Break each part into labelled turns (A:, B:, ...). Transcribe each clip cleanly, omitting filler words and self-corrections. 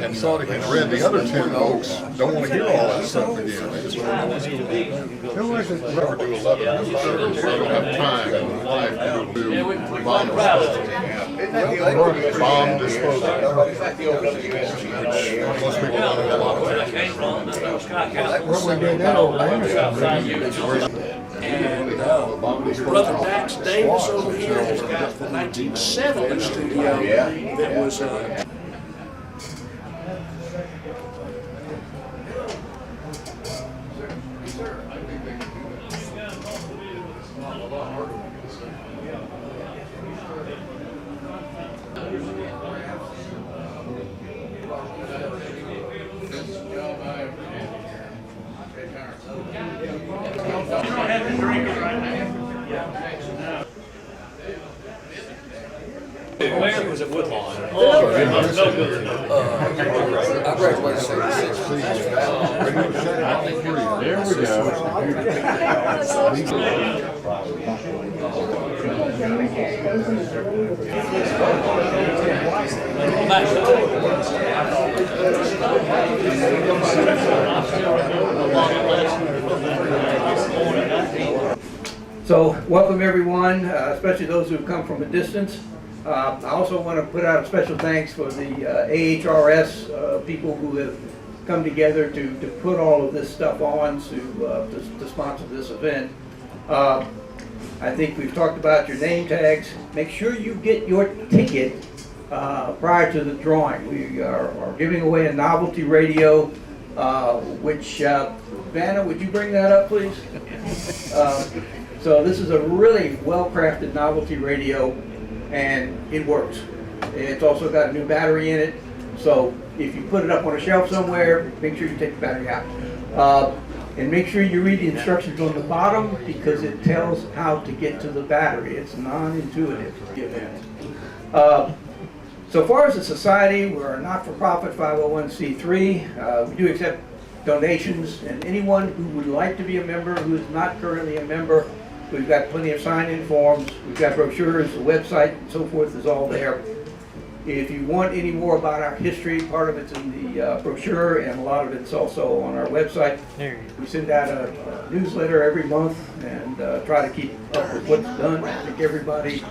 A: And saw it and read the other 10 books. Don't want to hear all that stuff again. Who was it? Never do 11 research. They don't have time in life to do bomb disposal. Bomb disposal. Most people don't know a lot of that.
B: And Brother Dax Davis over here has got the 1970 studio that was
C: Where was it Woodlawn?
B: I graduated in '76.
A: There we go.
D: So welcome everyone, especially those who have come from a distance. I also want to put out a special thanks for the AHRS people who have come together to put all of this stuff on to sponsor this event. I think we've talked about your name tags. Make sure you get your ticket prior to the drawing. We are giving away a novelty radio, which, Vanna, would you bring that up, please? So this is a really well-crafted novelty radio, and it works. It's also got a new battery in it, so if you put it up on a shelf somewhere, make sure you take the battery out. And make sure you read the instructions on the bottom, because it tells how to get to the battery. It's non-intuitive. So far as a society, we're a not-for-profit 501c3. We do accept donations, and anyone who would like to be a member who is not currently a member, we've got plenty of sign-in forms, we've got brochures, the website and so forth is all there. If you want any more about our history, part of it's in the brochure, and a lot of it's also on our website. We send out a newsletter every month and try to keep up with what's done. I think everybody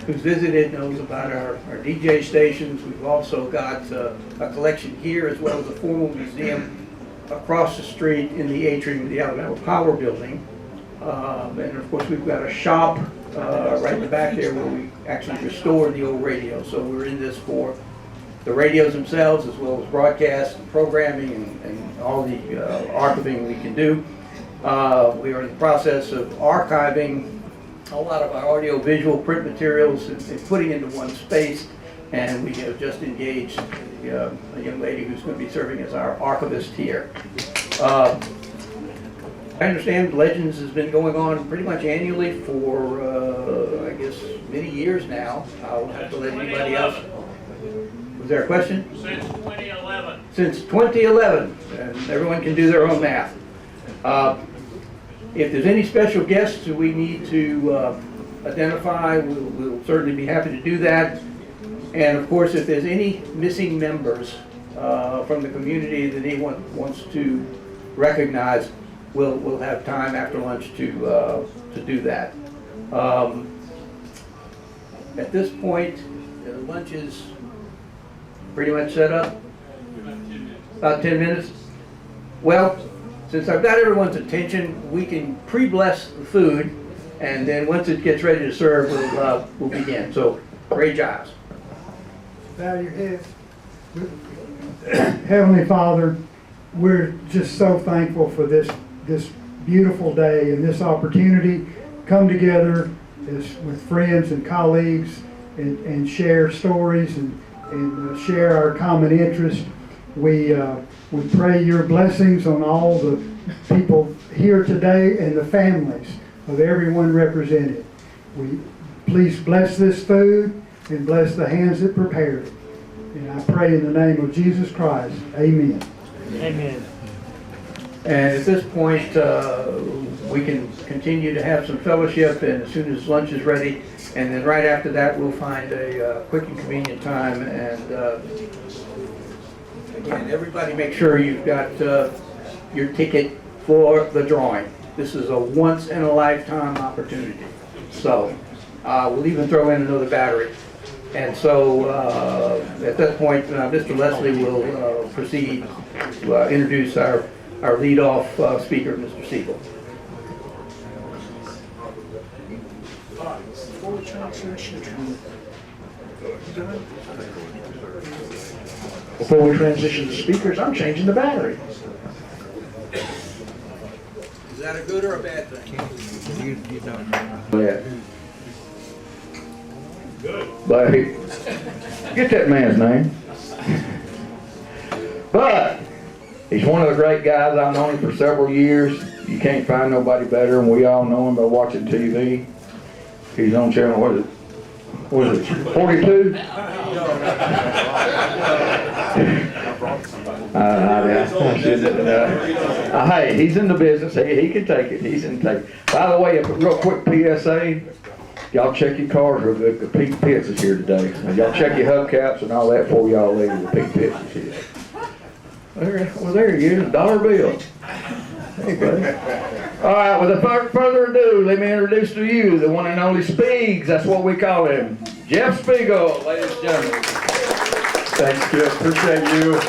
D: who's visited knows about our DJ stations. We've also got a collection here, as well as a formal museum across the street in the atrium of the Alabama Power Building. And of course, we've got a shop right in the back there where we actually restore the old radio. So we're in this for the radios themselves, as well as broadcast and programming and all the archiving we can do. We are in the process of archiving a lot of our audio-visual print materials and putting into one space. And we have just engaged a young lady who's going to be serving as our archivist here. I understand Legends has been going on pretty much annually for, I guess, many years now. I'll have to let anybody else. Was there a question?
C: Since 2011.
D: Since 2011, and everyone can do their own math. If there's any special guests we need to identify, we'll certainly be happy to do that. And of course, if there's any missing members from the community that anyone wants to recognize, we'll have time after lunch to do that. At this point, lunch is pretty much set up. About 10 minutes. Well, since I've got everyone's attention, we can pre-bless the food, and then once it gets ready to serve, we'll begin. So, great jobs.
E: Bow your heads. Heavenly Father, we're just so thankful for this beautiful day and this opportunity. Come together with friends and colleagues and share stories and share our common interest. We pray your blessings on all the people here today and the families of everyone represented. Please bless this food and bless the hands that prepared it. And I pray in the name of Jesus Christ. Amen.
C: Amen.
D: And at this point, we can continue to have some fellowship, and as soon as lunch is ready, and then right after that, we'll find a quick and convenient time. And again, everybody make sure you've got your ticket for the drawing. This is a once-in-a-lifetime opportunity. So we'll even throw in another battery. And so at that point, Mr. Leslie will proceed to introduce our lead-off speaker, Mr. Speegle.
B: Before we transition to speakers, I'm changing the battery.
D: Is that a good or a bad thing?
F: But get that man's name. But he's one of the great guys. I've known him for several years. You can't find nobody better, and we all know him by watching TV. He's on channel, what is it, 42? Hey, he's in the business. He can take it. He's in take it. By the way, a real quick PSA. Y'all check your cars. The Pete Pitts is here today. Y'all check your hubcaps and all that before y'all leave. The Pete Pitts is here. There he is, Dollar Bill. Hey, buddy. All right, without further ado, let me introduce to you the one and only Speegs. That's what we call him. Jeff Speegle, ladies and gentlemen.
G: Thanks, Kip. Appreciate you.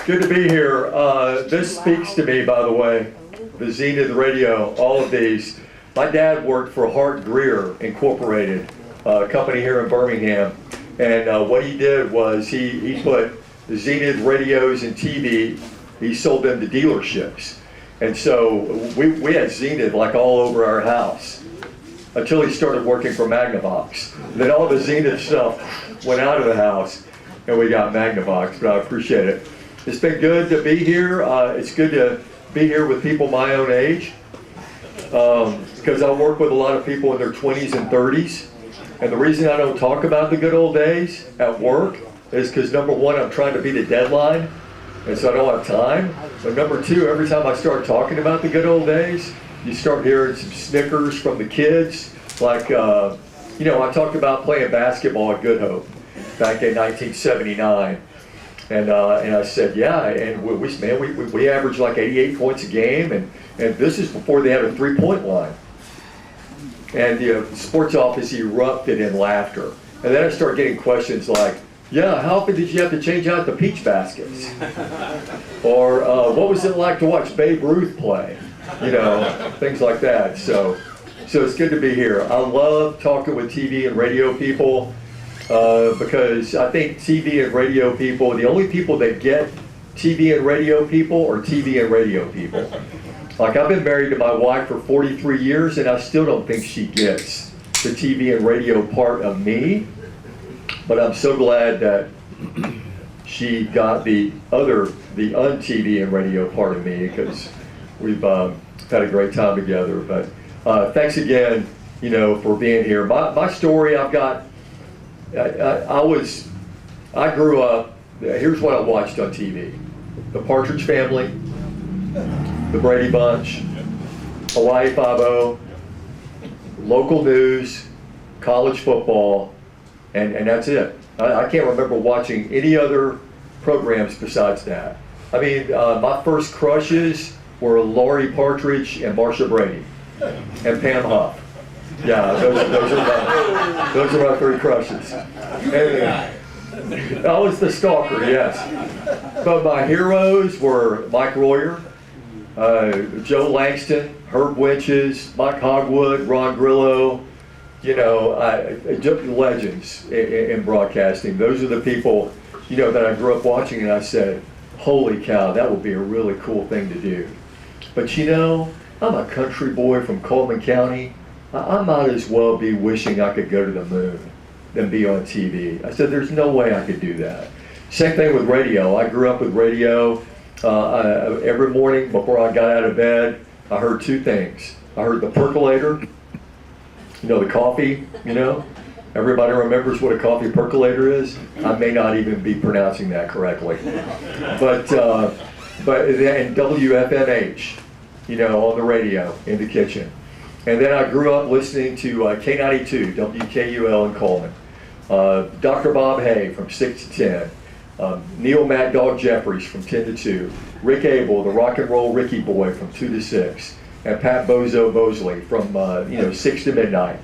G: Good to be here. This speaks to me, by the way. The Zenith Radio, all of these. My dad worked for Hart Greer Incorporated, a company here in Birmingham. And what he did was he put the Zenith radios and TV, he sold them to dealerships. And so we had Zenith like all over our house until he started working for Magnavox. Then all the Zenith stuff went out of the house and we got Magnavox, but I appreciate it. It's been good to be here. It's good to be here with people my own age because I work with a lot of people in their 20s and 30s. And the reason I don't talk about the good old days at work is because number one, I'm trying to beat a deadline, and so I don't have time. But number two, every time I start talking about the good old days, you start hearing some snickers from the kids. Like, you know, I talked about playing basketball at Good Hope back in 1979. And I said, yeah, and we averaged like 88 points a game, and this is before they had a three-point line. And the sports office erupted in laughter. And then I started getting questions like, yeah, how often did you have to change out the peach baskets? Or what was it like to watch Babe Ruth play? You know, things like that. So it's good to be here. I love talking with TV and radio people because I think TV and radio people, the only people that get TV and radio people are TV and radio people. Like, I've been married to my wife for 43 years and I still don't think she gets the TV and radio part of me. But I'm so glad that she got the un-TV and radio part of me because we've had a great time together. But thanks again, you know, for being here. My story, I grew up, here's what I watched on TV. The Partridge Family, the Brady Bunch, Hawaii Five-0, local news, college football, and that's it. I can't remember watching any other programs besides that. I mean, my first crushes were Laurie Partridge and Marsha Brady and Pam Huff. Yeah, those are my three crushes. And, I was the stalker, yes. But my heroes were Mike Royer, Joe Langston, Herb Winches, Mike Hogwood, Ron Grillo. You know, legends in broadcasting. Those are the people, you know, that I grew up watching, and I said, holy cow, that would be a really cool thing to do. But you know, I'm a country boy from Coleman County, I might as well be wishing I could go to the moon than be on TV. I said, there's no way I could do that. Same thing with radio. I grew up with radio. Every morning before I got out of bed, I heard two things. I heard the percolator, the coffee, Everybody remembers what a coffee percolator is. I may not even be pronouncing that correctly. But then WFMH, on the radio in the kitchen. And then I grew up listening to K92, WKUL in Coleman. Dr. Bob Hay from 6 to 10. Neil Mad Dog Jeffries from 10 to 2. Rick Abel, the rock and roll Ricky Boy from 2 to 6. And Pat Bozo Bosley from 6 to midnight.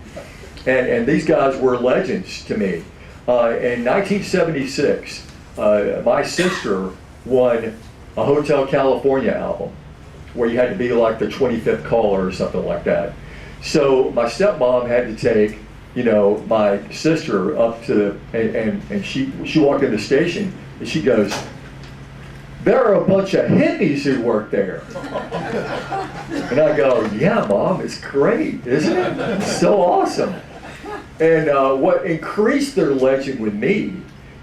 G: And these guys were legends to me. In 1976, my sister won a Hotel California album where you had to be like the 25th caller or something like that. So my stepmom had to take, my sister up to, and she walked in the station and she goes, there are a bunch of hippies who work there. And I go, yeah, Mom, it's great, isn't it? It's so awesome. And what increased their legend with me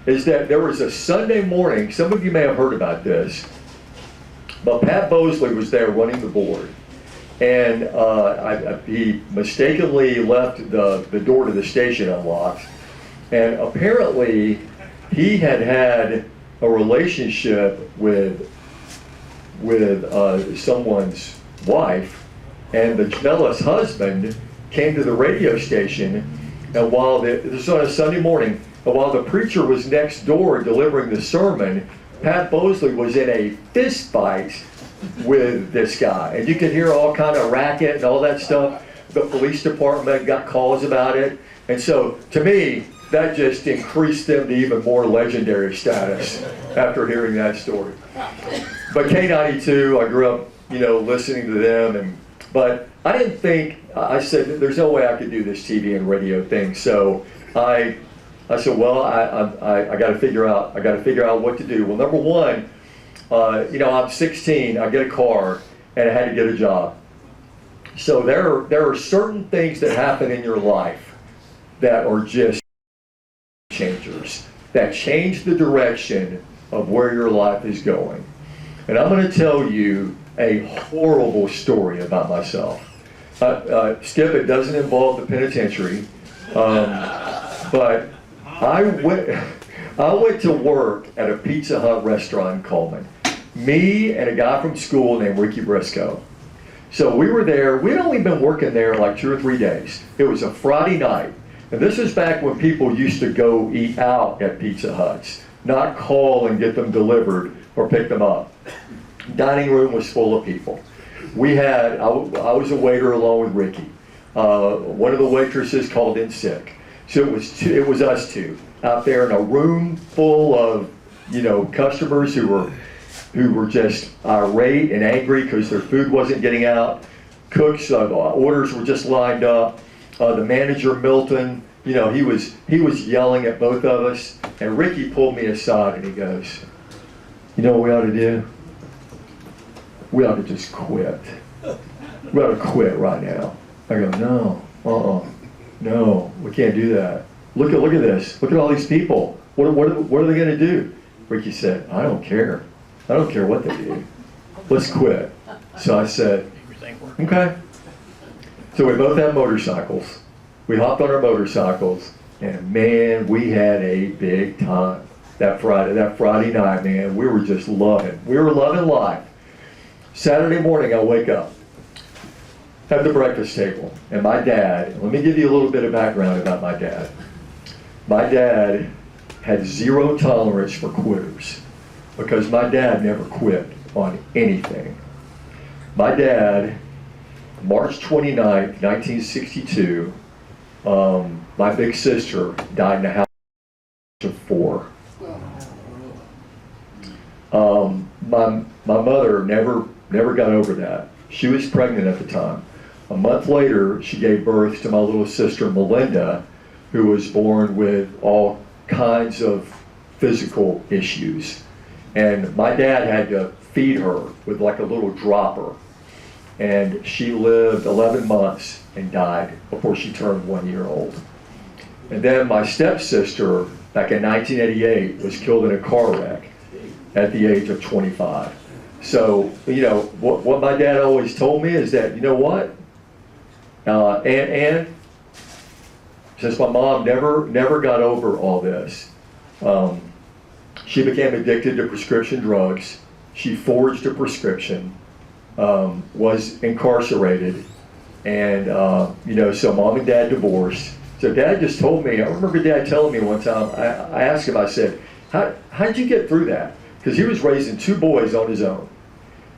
G: is that there was a Sunday morning, some of you may have heard about this, but Pat Bosley was there running the board. And he mistakenly left the door to the station unlocked. And apparently he had a relationship with someone's wife, and the jealous husband came to the radio station. And this was on a Sunday morning, and while the preacher was next door delivering the sermon, Pat Bosley was in a fist fight with this guy. And you could hear all kind of racket and all that stuff. The police department got calls about it. And so, to me, that just increased them to even more legendary status after hearing that story. But K92, I grew up, listening to them, but I didn't think, I said, there's no way I could do this TV and radio thing. So I said, well, I got to figure out what to do. Well, number one, I'm 16, I get a car, and I had to get a job. So there are certain things that happen in your life that are just changers, that change the direction of where your life is going. And I'm going to tell you a horrible story about myself. Skip, it doesn't involve the penitentiary, but I went to work at a Pizza Hut restaurant in Coleman. Me and a guy from school named Ricky Briscoe. So we were there. We'd only been working there like 2 or 3 days. It was a Friday night. And this is back when people used to go eat out at Pizza Huts, not call and get them delivered or pick them up. Dining room was full of people. I was a waiter along with Ricky. One of the waitresses called in sick. So it was us two out there in a room full of, customers who were just irate and angry because their food wasn't getting out. Cooks, orders were just lined up. The manager, Milton, he was yelling at both of us. And Ricky pulled me aside and he goes, you know what we ought to do? We ought to just quit. We ought to quit right now. I go, no, no, we can't do that. Look at this. Look at all these people. What are they going to do? Ricky said, I don't care. I don't care what they do. Let's quit. So I said, okay. So we both had motorcycles. We hopped on our motorcycles, and man, we had a big time that Friday night, man. We were just loving. We were loving life. Saturday morning, I wake up, have the breakfast table, and my dad, let me give you a little bit of background about my dad. My dad had zero tolerance for quitters because my dad never quit on anything. My dad, March 29th, 1962, my big sister died in a house of 4. My mother never got over that. She was pregnant at the time. A month later, she gave birth to my little sister, Melinda, who was born with all kinds of physical issues. And my dad had to feed her with like a little dropper. and she lived 11 months and died before she turned 1 year old. And then my stepsister, back in 1988, was killed in a car wreck at the age of 25. So, you know, what my dad always told me is that, you know what, and since my mom never got over all this, she became addicted to prescription drugs. She forged a prescription, was incarcerated, and you know, so mom and dad divorced. So dad just told me, I remember dad telling me one time, I asked him, I said, how did you get through that? Because he was raising 2 boys on his own,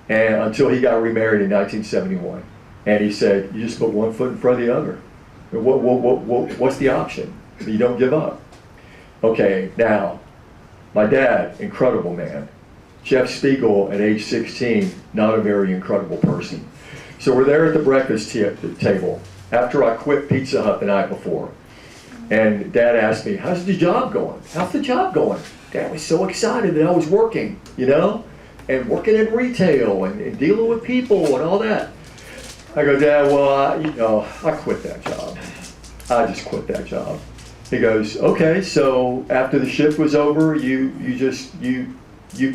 G: and until he got remarried in 1971. And he said, you just put one foot in front of the other. What's the option? You don't give up. Okay, now, my dad, incredible man. Jeff Speegle at age 16, not a very incredible person. So we're there at the breakfast table after I quit Pizza Hut the night before. And Dad asked me, how's the job going? How's the job going? Dad was so excited that I was working, you know, and working in retail and dealing with people and all that. I go, Dad, well, I quit that job. I just quit that job. He goes, okay, so after the shift was over, you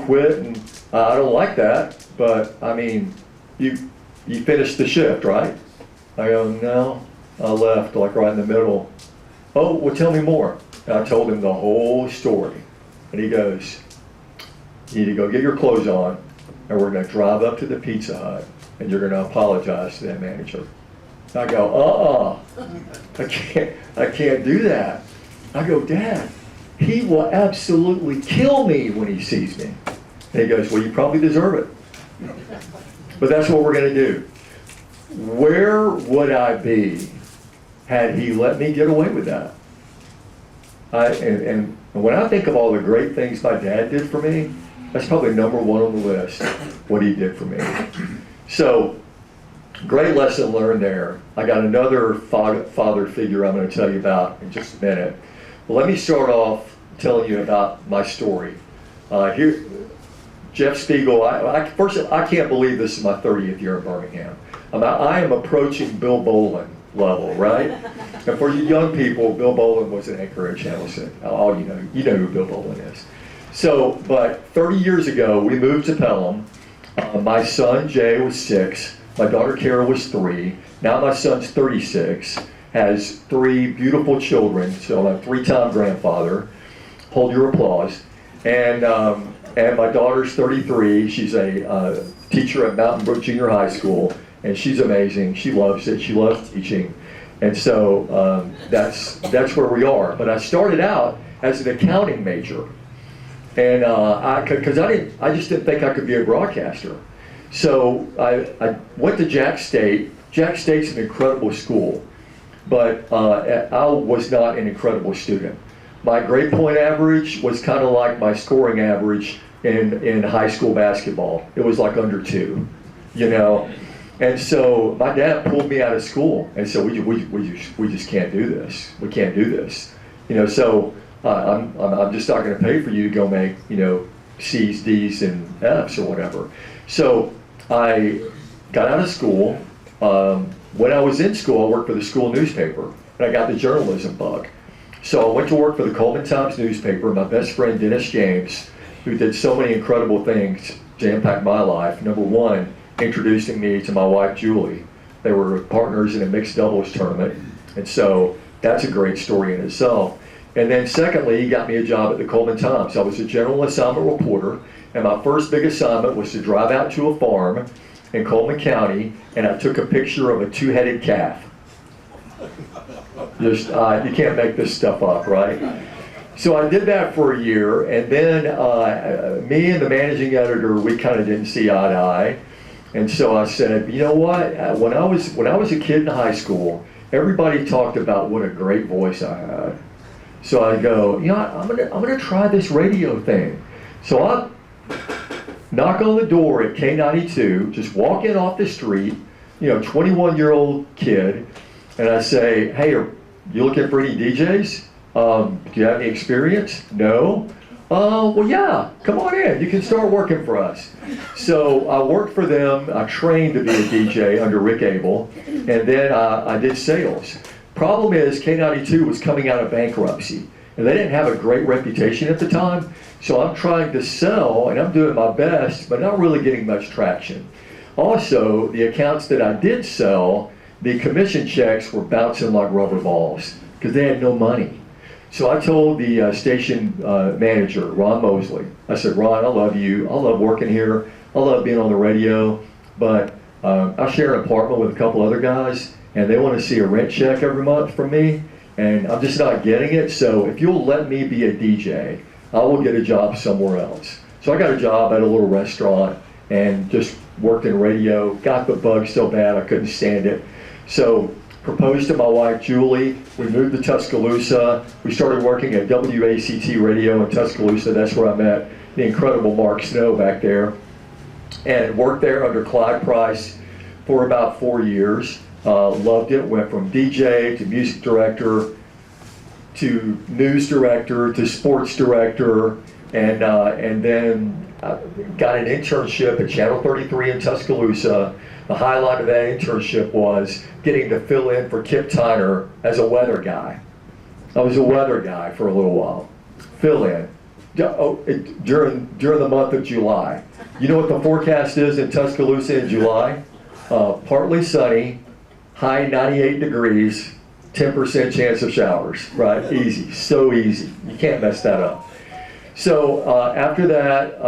G: quit, and I don't like that, but I mean, you finished the shift, right? I go, no, I left like right in the middle. Oh, well, tell me more. And I told him the whole story, and he goes, you need to go get your clothes on, and we're going to drive up to the Pizza Hut, and you're going to apologize to that manager. I go, I can't do that. I go, Dad, he will absolutely kill me when he sees me. And he goes, well, you probably deserve it. But that's what we're going to do. Where would I be had he let me get away with that? And when I think of all the great things my dad did for me, that's probably number 1 on the list, what he did for me. So, great lesson learned there. I got another father figure I'm going to tell you about in just a minute. Well, let me start off telling you about my story. Here, Jeff Speegle, I can't believe this is my 30th year in Birmingham. I am approaching Bill Bolin level, right? And for you young people, Bill Bolin was an anchor at Channel 6. All you know who Bill Bolin is. So, but 30 years ago, we moved to Pelham. My son, Jay, was 6. My daughter, Kara, was 3. Now my son's 36, has 3 beautiful children, so I'm a 3-time grandfather. Hold your applause. And my daughter's 33. She's a teacher at Mountain Brook Junior High School, and she's amazing. She loves it. She loves teaching. And so that's where we are. But I started out as an accounting major. And because I just didn't think I could be a broadcaster. So I went to Jack State. Jack State's an incredible school, but I was not an incredible student. My grade point average was kind of like my scoring average in high school basketball. It was like under 2, you know. And so my dad pulled me out of school and said, we just can't do this. We can't do this, you know. So I'm just not going to pay for you to go make, you know, C's, D's, and F's or whatever. So I got out of school. When I was in school, I worked for the school newspaper, and I got the journalism bug. So I went to work for the Coleman Times newspaper. My best friend, Dennis James, who did so many incredible things to impact my life. Number 1, introducing me to my wife, Julie. They were partners in a mixed doubles tournament, and so that's a great story in itself. And then secondly, he got me a job at the Coleman Times. I was a general assignment reporter, and my first big assignment was to drive out to a farm in Coleman County, and I took a picture of a 2-headed calf. Just, you can't make this stuff up, right? So I did that for a year, and then me and the managing editor, we kind of didn't see eye to eye. And so I said, you know what? When I was a kid in high school, everybody talked about what a great voice I had. So I go, you know, I'm gonna try this radio thing. So I knock on the door at K92, just walk in off the street, you know, 21-year-old kid, and I say, hey, are you looking for any DJs? Do you have any experience? No. Oh, well, yeah, come on in. You can start working for us. So I worked for them. I trained to be a DJ under Rick Abel, and then I did sales. Problem is, K92 was coming out of bankruptcy, and they didn't have a great reputation at the time. So I'm trying to sell, and I'm doing my best, but not really getting much traction. Also, the accounts that I did sell, the commission checks were bouncing like rubber balls because they had no money. So I told the station manager, Ron Mosley, I said, Ron, I love you. I love working here. I love being on the radio, but I share an apartment with a couple other guys, and they want to see a rent check every month from me, and I'm just not getting it. So if you'll let me be a DJ, I will get a job somewhere else. So I got a job at a little restaurant and just worked in radio, got the bug so bad I couldn't stand it. So proposed to my wife, Julie. We moved to Tuscaloosa. We started working at WACT Radio in Tuscaloosa. That's where I met the incredible Mark Snow back there. And worked there under Clyde Price for about 4 years. Loved it. Went from DJ to music director to news director to sports director. And then got an internship at Channel 33 in Tuscaloosa. The highlight of that internship was getting to fill in for Kip Tyner as a weather guy. I was a weather guy for a little while. Fill in. During the month of July. You know what the forecast is in Tuscaloosa in July? Partly sunny, high 98 degrees, 10% chance of showers, right? Easy, so easy. You can't mess that up. So after that,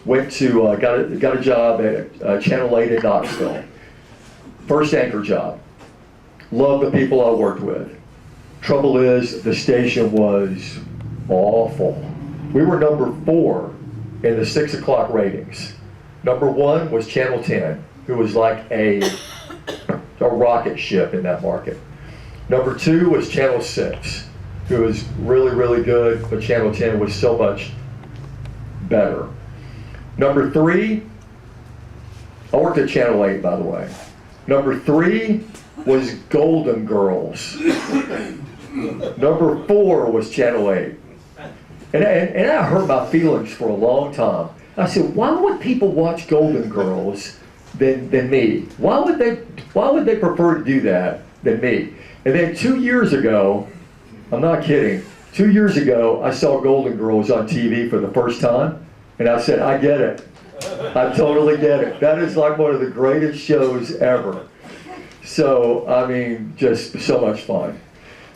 G: went to, got a job at Channel 8 in Knoxville. First anchor job. Loved the people I worked with. Trouble is, the station was awful. We were number 4 in the 6 o'clock ratings. Number 1 was Channel 10, who was like a rocket ship in that market. Number 2 was Channel 6, who was really, really good, but Channel 10 was so much better. Number 3, I worked at Channel 8, by the way. Number 3 was Golden Girls. Number 4 was Channel 8. And I hurt my feelings for a long time. I said, why would people watch Golden Girls than me? Why would they prefer to do that than me? And then 2 years ago, I'm not kidding, 2 years ago, I saw Golden Girls on TV for the first time. And I said, I get it. I totally get it. That is like one of the greatest shows ever. So, I mean, just so much fun.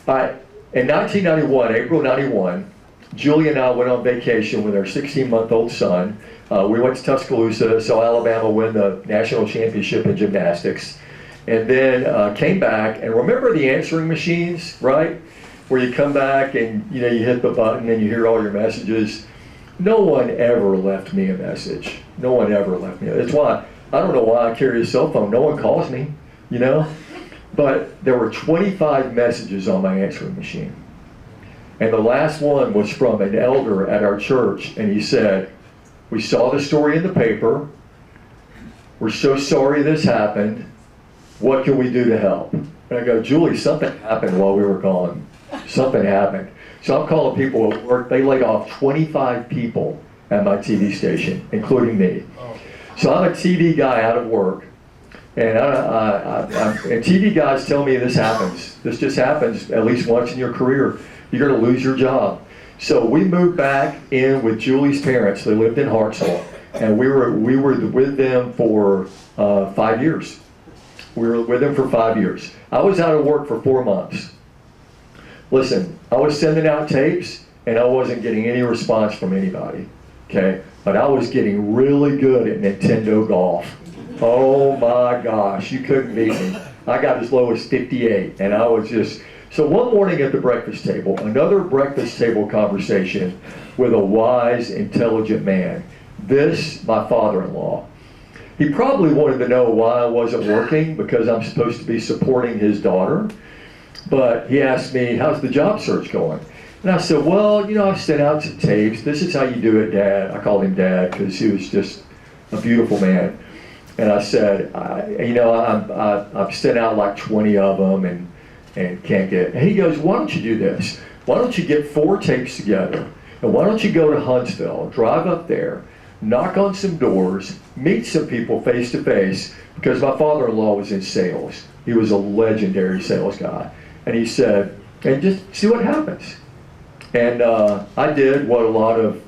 G: In 1991, April 91, Julie and I went on vacation with our 16-month-old son. We went to Tuscaloosa, saw Alabama win the national championship in gymnastics. And then came back, and remember the answering machines, right? Where you come back and you hit the button and you hear all your messages. No one ever left me a message. No one ever left me. That's why, I don't know why I carry a cell phone. No one calls me, But there were 25 messages on my answering machine. And the last one was from an elder at our church, and he said, we saw the story in the paper. We're so sorry this happened. What can we do to help? And I go, Julie, something happened while we were gone. Something happened. So I'm calling people at work. They laid off 25 people at my TV station, including me. So I'm a TV guy out of work. And and TV guys tell me this happens. This just happens at least once in your career. You're going to lose your job. So we moved back in with Julie's parents. They lived in Hartsville. And we were with them for 5 years. We were with them for 5 years. I was out of work for 4 months. Listen, I was sending out tapes, and I wasn't getting any response from anybody, okay? But I was getting really good at Nintendo Golf. Oh my gosh, you couldn't beat me. I got as low as 58, and I was just... So one morning at the breakfast table, another breakfast table conversation with a wise, intelligent man. This, my father-in-law. He probably wanted to know why I wasn't working, because I'm supposed to be supporting his daughter. But he asked me, how's the job search going? And I said, well, I've sent out some tapes. This is how you do it, Dad. I called him Dad because he was just a beautiful man. And I said, I've sent out like 20 of them and can't get. And he goes, why don't you do this? Why don't you get 4 tapes together And why don't you go to Huntsville, drive up there, knock on some doors, meet some people face to face, because my father-in-law was in sales. He was a legendary sales guy. And he said, and just see what happens. And I did what a lot of,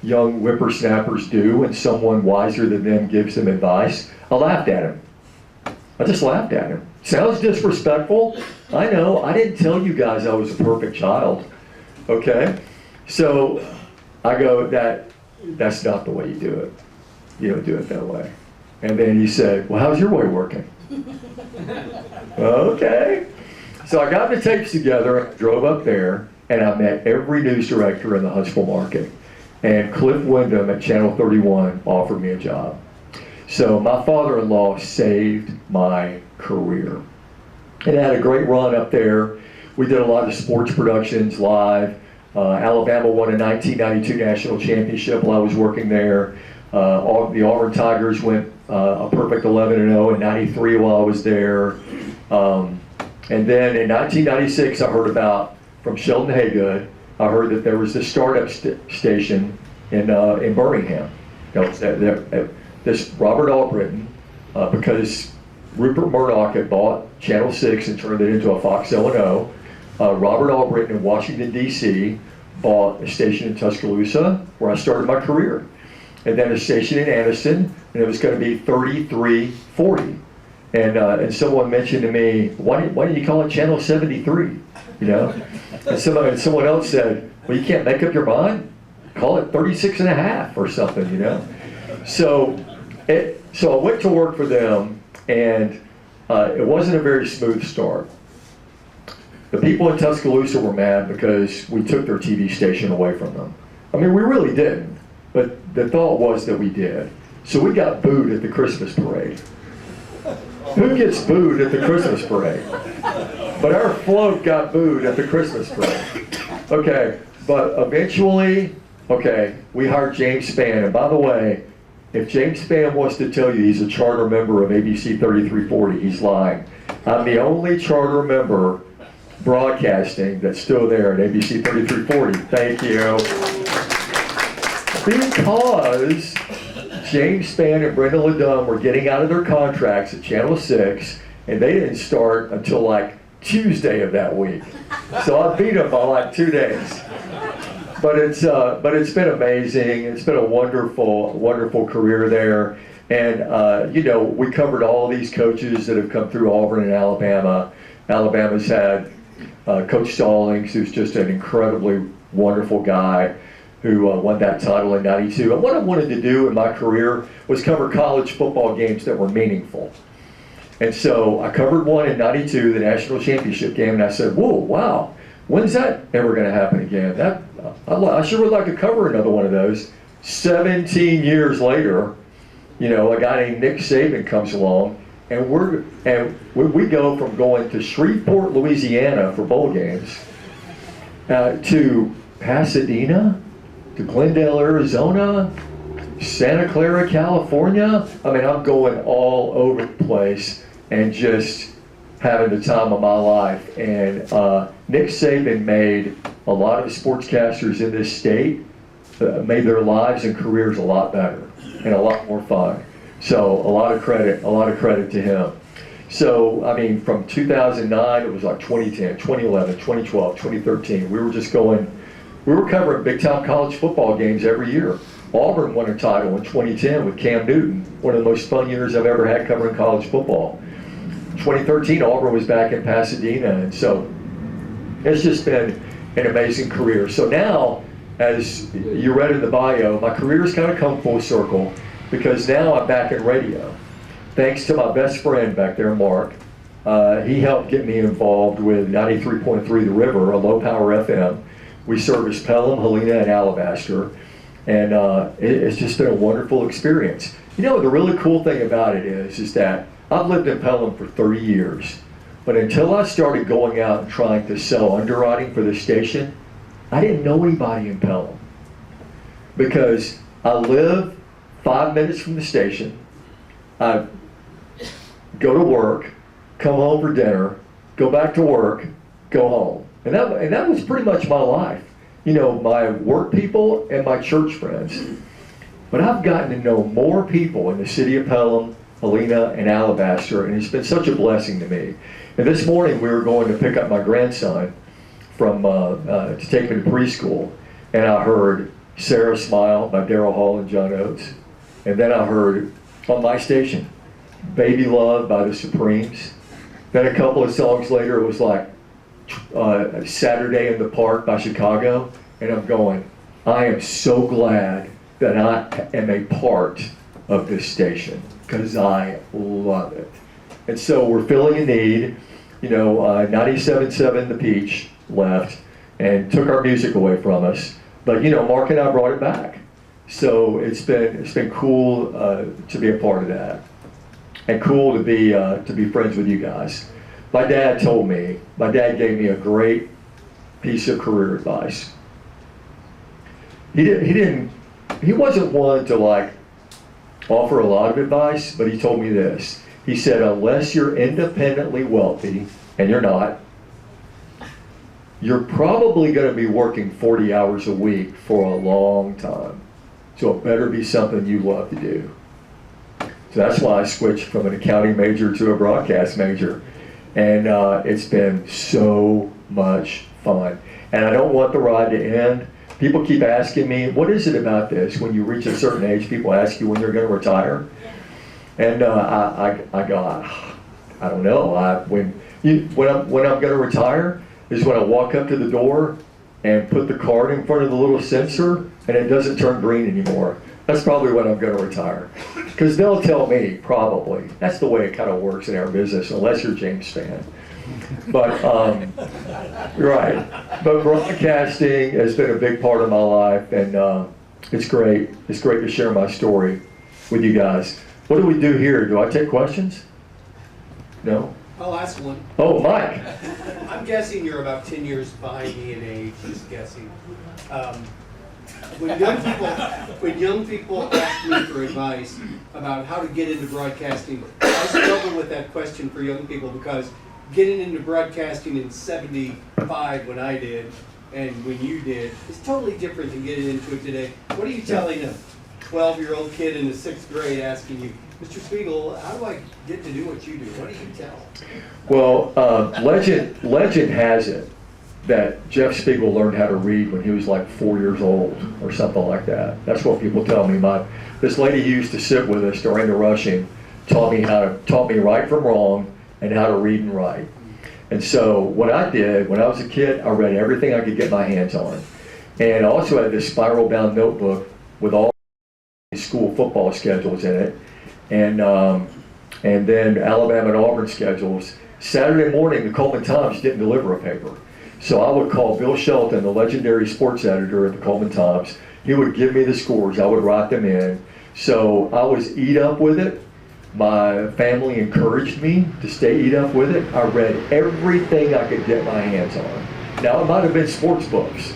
G: young whippersnappers do when someone wiser than them gives them advice. I laughed at him. I just laughed at him. Sounds disrespectful. I know. I didn't tell you guys I was a perfect child. Okay? So I go, that's not the way you do it. You don't do it that way. And then he said, well, how's your way working? Okay. So I got the tapes together, drove up there, and I met every news director in the Huntsville market. And Cliff Wyndham at Channel 31 offered me a job. So my father-in-law saved my career. And I had a great run up there. We did a lot of sports productions live. Alabama won a 1992 national championship while I was working there. The Auburn Tigers went a perfect 11-0 in '93 while I was there. And then in 1996, I heard from Sheldon Haygood, I heard that there was this startup station in Birmingham. This Robert Albritton, because Rupert Murdoch had bought Channel 6 and turned it into a Fox O&O. Robert Albritton in Washington, D.C. bought a station in Tuscaloosa where I started my career. And then a station in Anniston, and it was going to be 3340. And someone mentioned to me, why did you call it Channel 73? And someone else said, well, you can't make up your mind? Call it 36 and a half or something, So I went to work for them, and it wasn't a very smooth start. The people in Tuscaloosa were mad because we took their TV station away from them. I mean, we really didn't, but the thought was that we did. So we got booed at the Christmas parade. Who gets booed at the Christmas parade? But our float got booed at the Christmas parade. Okay, but eventually, we hired James Spann. And by the way, if James Spann wants to tell you he's a charter member of ABC 3340, he's lying. I'm the only charter member broadcasting that's still there at ABC 3340. Thank you. Because James Spann and Brenda LeDum were getting out of their contracts at Channel 6, and they didn't start until like Tuesday of that week. So I beat them by like 2 days. But it's been amazing. It's been a wonderful career there. And we covered all these coaches that have come through Auburn and Alabama. Alabama's had Coach Stallings, who's just an incredibly wonderful guy, who won that title in '92. And what I wanted to do in my career was cover college football games that were meaningful. And so I covered one in '92, the national championship game, and I said, whoa, wow, when's that ever going to happen again? I sure would like to cover another one of those. 17 years later, a guy named Nick Saban comes along, and we go from going to Shreveport, Louisiana for bowl games, to Pasadena, to Glendale, Arizona, Santa Clara, California. I mean, I'm going all over the place and just having the time of my life. And Nick Saban made a lot of sportscasters in this state, made their lives and careers a lot better and a lot more fun. So a lot of credit to him. So, I mean, from 2009, it was like 2010, 2011, 2012, 2013. We were covering big-time college football games every year. Auburn won a title in 2010 with Cam Newton, one of the most fun years I've ever had covering college football. 2013, Auburn was back in Pasadena, and so it's just been an amazing career. So now, as you read in the bio, my career's kind of come full circle, because now I'm back in radio. Thanks to my best friend back there, Mark. He helped get me involved with 93.3 The River, a low-power FM. We service Pelham, Helena, and Alabaster, and it's just been a wonderful experience. The really cool thing about it is that I've lived in Pelham for 30 years, but until I started going out and trying to sell underwriting for the station, I didn't know anybody in Pelham, because I live 5 minutes from the station. I go to work, come home for dinner, go back to work, go home. And that was pretty much my life.
F: you know, my work people and my church friends. But I've gotten to know more people in the city of Pelham, Helena, and Alabaster, and it's been such a blessing to me. And this morning we were going to pick up my grandson from to take him to preschool, and I heard Sarah Smile by Daryl Hall and John Oates, and then I heard on my station Baby Love by the Supremes. Then a couple of songs later it was like Saturday in the Park by Chicago, and I'm going, I am so glad that I am a part of this station, because I love it. And so we're filling a need. You know, 97.7 The Peach left and took our music away from us, but you know, Mark and I brought it back. So it's been cool to be a part of that, and cool to be friends with you guys. My dad gave me a great piece of career advice. He wasn't one to like offer a lot of advice, but he told me this. He said, unless you're independently wealthy, and you're not, you're probably going to be working 40 hours a week for a long time. So it better be something you love to do. So that's why I switched from an accounting major to a broadcast major. And it's been so much fun. And I don't want the ride to end. People keep asking me, what is it about this? When you reach a certain age, people ask you when you're going to retire. And I go, I don't know. When I'm going to retire is when I walk up to the door and put the card in front of the little sensor and it doesn't turn green anymore. That's probably when I'm going to retire. Because they'll tell me, probably. That's the way it kind of works in our business, unless you're a James fan. But, right. But broadcasting has been a big part of my life, and it's great. It's great to share my story with you guys. What do we do here? Do I take questions? No?
H: I'll ask one.
F: Oh, Mike.
H: I'm guessing you're about 10 years behind me in age, just guessing. When young people ask me for advice about how to get into broadcasting, I struggle with that question for young people, because getting into broadcasting in 75 when I did and when you did is totally different than getting into it today. What are you telling a 12-year-old kid in the 6th grade asking you, Mr. Speegle, how do I get to do what you do? What do you tell?
F: Well, legend has it that Jeff Speegle learned how to read when he was like 4 years old or something like that. That's what people tell me. This lady who used to sit with us during the rushing taught me right from wrong and how to read and write. And so what I did when I was a kid, I read everything I could get my hands on. And I also had this spiral bound notebook with all the school football schedules in it. And then Alabama and Auburn schedules. Saturday morning, the Coleman Times didn't deliver a paper. So I would call Bill Shelton, the legendary sports editor at the Coleman Times. He would give me the scores. I would write them in. So I was eat up with it. My family encouraged me to stay eat up with it. I read everything I could get my hands on. Now, it might have been sports books.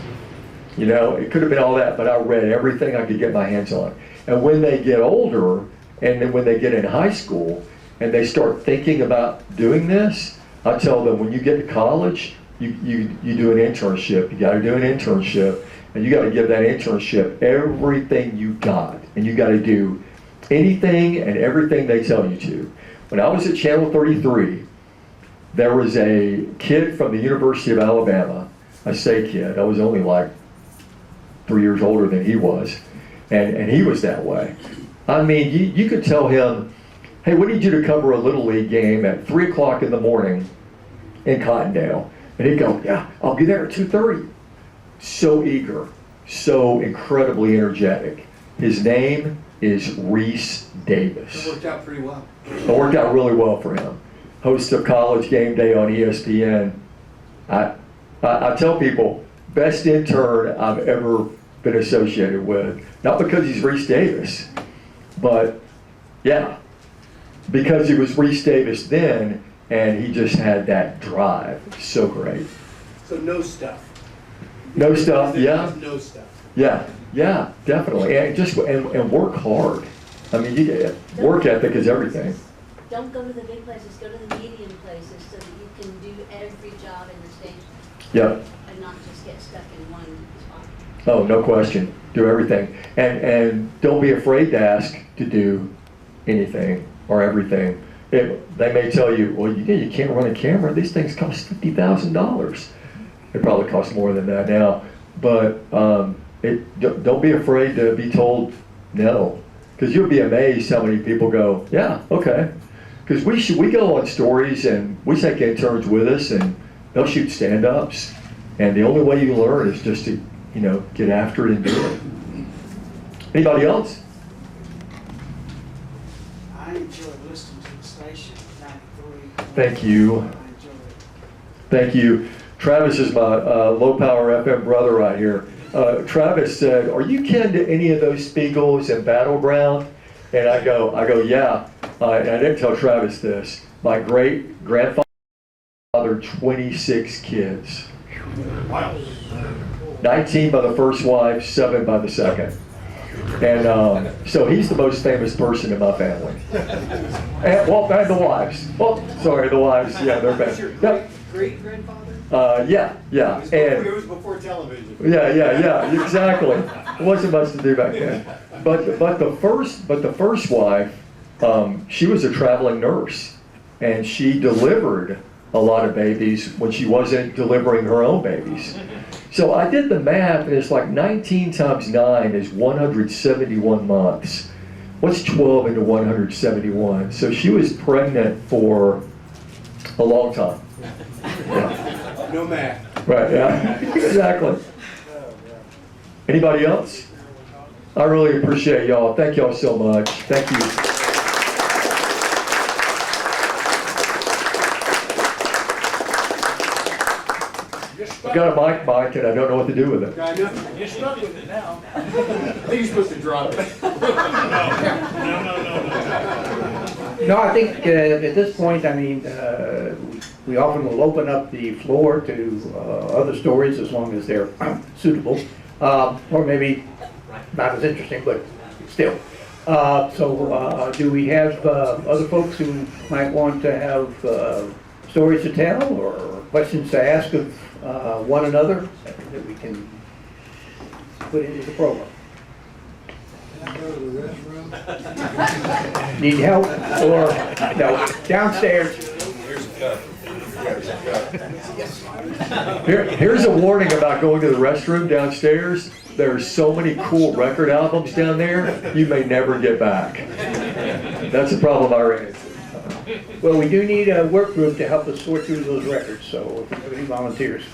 F: You know, it could have been all that, but I read everything I could get my hands on. And when they get older, and then when they get in high school, and they start thinking about doing this, I tell them, when you get to college, you do an internship. You got to do an internship, and you got to give that internship everything you got, and you got to do anything and everything they tell you to. When I was at Channel 33, there was a kid from the University of Alabama. I say kid, I was only like 3 years older than he was, and he was that way. I mean, you could tell him, hey, we need you to cover a Little League game at 3 o'clock in the morning in Cottondale. And he'd go, yeah, I'll be there at 2:30. So eager, so incredibly energetic. His name is Reese Davis.
H: It worked out pretty well.
F: It worked out really well for him. Host of College Game Day on ESPN. I tell people, best intern I've ever been associated with. Not because he's Reese Davis, but yeah, because he was Reese Davis then, and he just had that drive. So great.
H: So no stuff.
F: No stuff, yeah.
H: No stuff.
F: Yeah, definitely. And work hard. I mean, you get work ethic is everything.
I: Don't go to the big places, go to the medium places so that you can do every job in the station.
G: Yep.
I: and not just get stuck in one spot.
G: Oh, no question. Do everything. And don't be afraid to ask to do anything or everything. They may tell you, well, you can't run a camera. These things cost $50,000. They probably cost more than that now. But don't be afraid to be told no. Because you'll be amazed how many people go, yeah, okay. Because we go on stories and we take interns with us and they'll shoot stand-ups. And the only way you learn is just to, get after it and do it. Anybody else?
J: I enjoy listening to the station, 93.
G: Thank you.
J: I enjoy it.
G: Thank you. Travis is my low-power FM brother right here. Travis said, are you kin to any of those Speegles and Battleground? And I go, yeah. And I didn't tell Travis this. My great-grandfather, 26 kids. Wow. 19 by the first wife, 7 by the second. And so he's the most famous person in my family. And the wives. Oh, sorry, the wives. Yeah, they're bad. Yep.
H: Great-grandfather?
G: Yeah.
H: It was before television.
G: Yeah, exactly. It wasn't much to do back then. But the first wife, she was a traveling nurse, and she delivered a lot of babies when she wasn't delivering her own babies. So I did the math, and it's like 19 times 9 is 171 months. What's 12 into 171? So she was pregnant for a long time. Yeah.
H: No math.
G: Right, yeah, exactly. Anybody else? I really appreciate y'all. Thank y'all so much. Thank you. I got a mic, and I don't know what to do with it.
B: You're stuck with it now.
H: I think you're supposed to drop it.
D: No, I think at this point, we often will open up the floor to other stories as long as they're suitable, or maybe not as interesting, but still. So do we have other folks who might want to have stories to tell or questions to ask of one another that we can put into the program? Need help? Or, no, downstairs.
G: Here's a warning about going to the restroom downstairs. There's so many cool record albums down there, you may never get back. That's a problem I ran into.
D: Well, we do need a work group to help us sort through those records, so if you have any volunteers,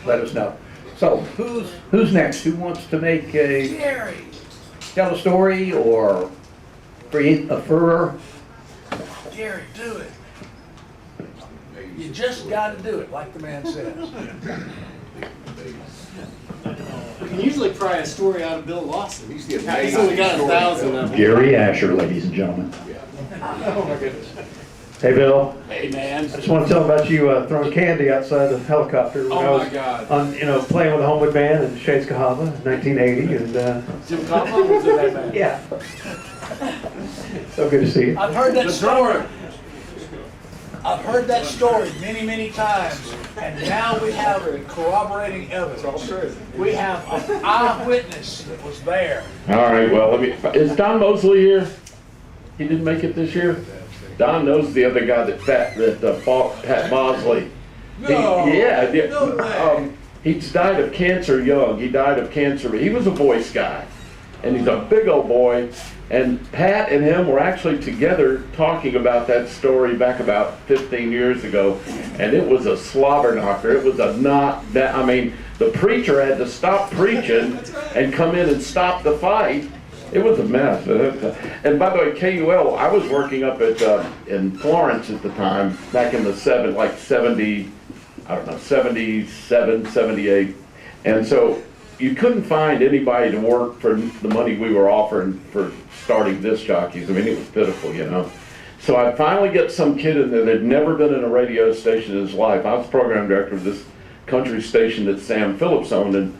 D: let us know. So, who's next? Who wants to make tell a story or create a furor?
B: Gary, do it. You just got to do it, like the man says.
H: We can usually try a story out of Bill Lawson. He's only got 1,000 of them.
F: Gary Asher, ladies and gentlemen.
B: Oh my goodness.
F: Hey, Bill.
H: Hey, man.
K: I just want to tell about you throwing candy outside the helicopter when I was playing with the Homewood Band in Shades Cahaba in 1980. And,
B: Jim Coughlin was in that band.
K: yeah. So good to see you.
B: I've heard that story. I've heard that story many, many times, and now we have corroborating evidence. All true. We have an eyewitness that was there.
L: All right, well, is Don Mosley here? He didn't make it this year? Don knows the other guy that fought Pat Mosley.
B: No. No way.
L: He's died of cancer young. He died of cancer, but he was a voice guy. And he's a big old boy. And Pat and him were actually together talking about that story back about 15 years ago. And it was a slobber knocker. It was the preacher had to stop preaching and come in and stop the fight. It was a mess. And by the way, KUL, I was working up at in Florence at the time, back in the 77, 78. And so you couldn't find anybody to work for the money we were offering for starting disc jockeys. I mean, it was pitiful, you know. So I finally get some kid in there that had never been in a radio station in his life. I was program director of this country station that Sam Phillips owned, and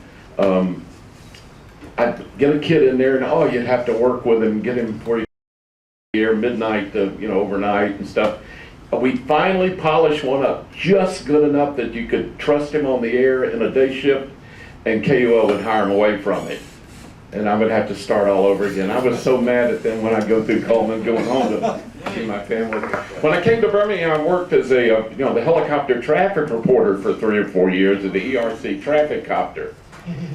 L: I'd get a kid in there, and you'd have to work with him, get him before you air midnight to, overnight and stuff. we finally polished one up just good enough that you could trust him on the air in a day shift, and KUO would hire him away from it. And I would have to start all over again. I was so mad at them when I go through Coleman going home to see my family. When I came to Birmingham, I worked as a, the helicopter traffic reporter for 3 or 4 years at the ERC traffic copter.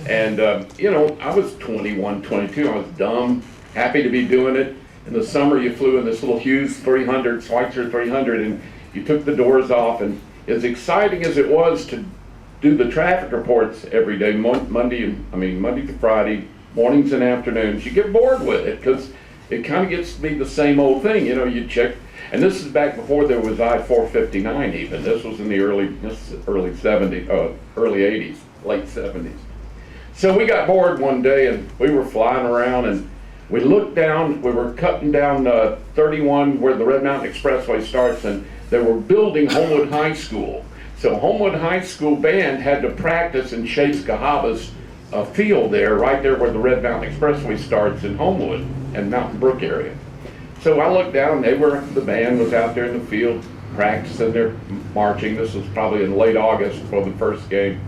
L: And, I was 21, 22. I was dumb, happy to be doing it. In the summer, you flew in this little Hughes 300, Schweitzer 300, and you took the doors off. And as exciting as it was to do the traffic reports every day, Monday to Friday, mornings and afternoons, you get bored with it because it kind of gets to be the same old thing. You check, and this is back before there was I-459 even. This was in the early 70s, early 80s, late 70s. So we got bored one day and we were flying around and we looked down, we were cutting down 31 where the Red Mountain Expressway starts, and they were building Homewood High School. So Homewood High School band had to practice in Chase Cahava's field there, right there where the Red Mountain Expressway starts in Homewood and Mountain Brook area. So I looked down, the band was out there in the field practicing their marching. This was probably in late August before the first game.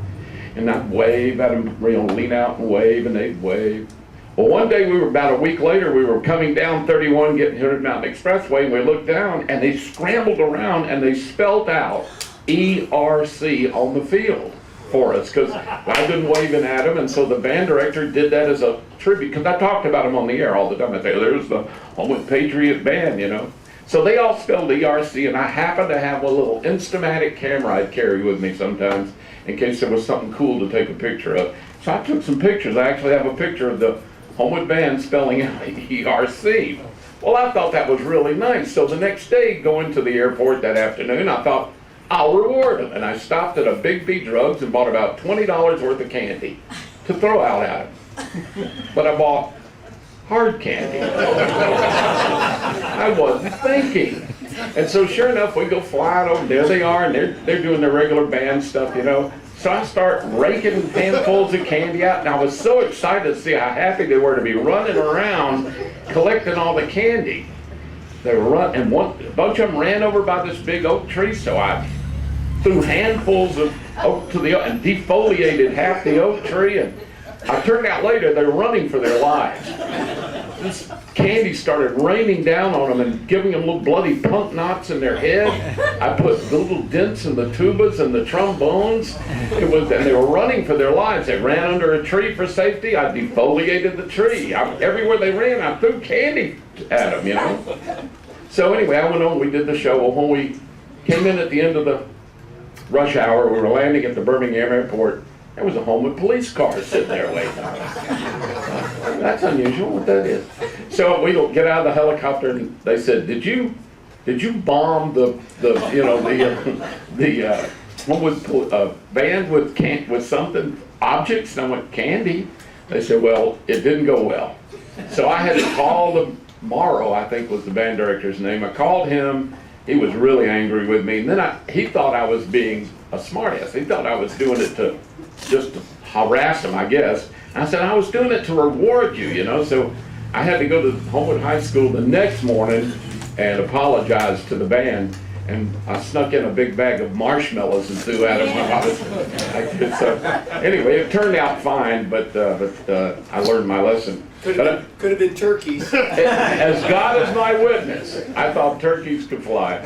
L: And I'd wave at them, lean out and wave, and they'd wave. Well, one day about a week later, we were coming down 31, getting Red Mountain Expressway, and we looked down, and they scrambled around, and they spelled out ERC on the field for us, because I've been waving at them, and so the band director did that as a tribute, because I talked about them on the air all the time. I say, there's the Homewood Patriot Band, So they all spelled ERC, and I happened to have a little Instamatic camera I'd carry with me sometimes in case there was something cool to take a picture of. So I took some pictures. I actually have a picture of the Homewood Band spelling out ERC. Well, I thought that was really nice. So the next day, going to the airport that afternoon, I thought, I'll reward them. And I stopped at a Big B Drugs and bought about $20 worth of candy to throw out at them. But I bought hard candy. I wasn't thinking. And so sure enough, we go flying over, there they are, and they're doing their regular band stuff, So I start raking handfuls of candy out, and I was so excited to see how happy they were to be running around collecting all the candy. They were running, and a bunch of them ran over by this big oak tree, so I threw handfuls of oak to the and defoliated half the oak tree, and I turned out later they were running for their lives. This candy started raining down on them and giving them little bloody punk knots in their head. I put little dents in the tubas and the trombones. And they were running for their lives. They ran under a tree for safety. I defoliated the tree. Everywhere they ran, I threw candy at them, So anyway, I went on, we did the show. Well, when we came in at the end of the rush hour, we were landing at the Birmingham airport. There was a Homewood police car sitting there waiting. That's unusual, what that is. So we get out of the helicopter, and they said, "Did you bomb the Homewood band with something, objects?" And I went, "Candy." They said, "Well, it didn't go well." So I had to call Morrow, I think was the band director's name. I called him. He was really angry with me, and then he thought I was being a smartass. He thought I was doing it to harass him, I guess. And I said, I was doing it to reward you, So I had to go to Homewood High School the next morning and apologize to the band. And I snuck in a big bag of marshmallows and threw at him. So anyway, it turned out fine, but I learned my lesson.
H: Could have been turkeys.
L: As God is my witness, I thought turkeys could fly.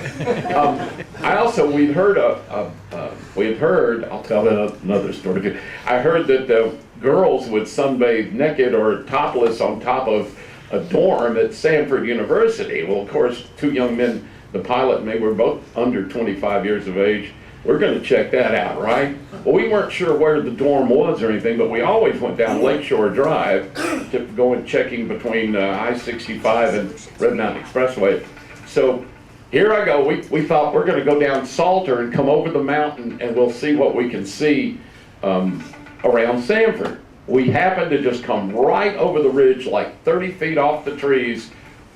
L: We'd heard, I'll tell another story. I heard that girls would sunbathe naked or topless on top of a dorm at Samford University. Well, of course, two young men, the pilot and me, were both under 25 years of age. We're going to check that out, right? Well, we weren't sure where the dorm was or anything, but we always went down Lakeshore Drive to go and checking between I-65 and Red Mountain Expressway. So here I go. We thought we're going to go down Salter and come over the mountain, and we'll see what we can see around Samford. We happened to just come right over the ridge, like 30 feet off the trees,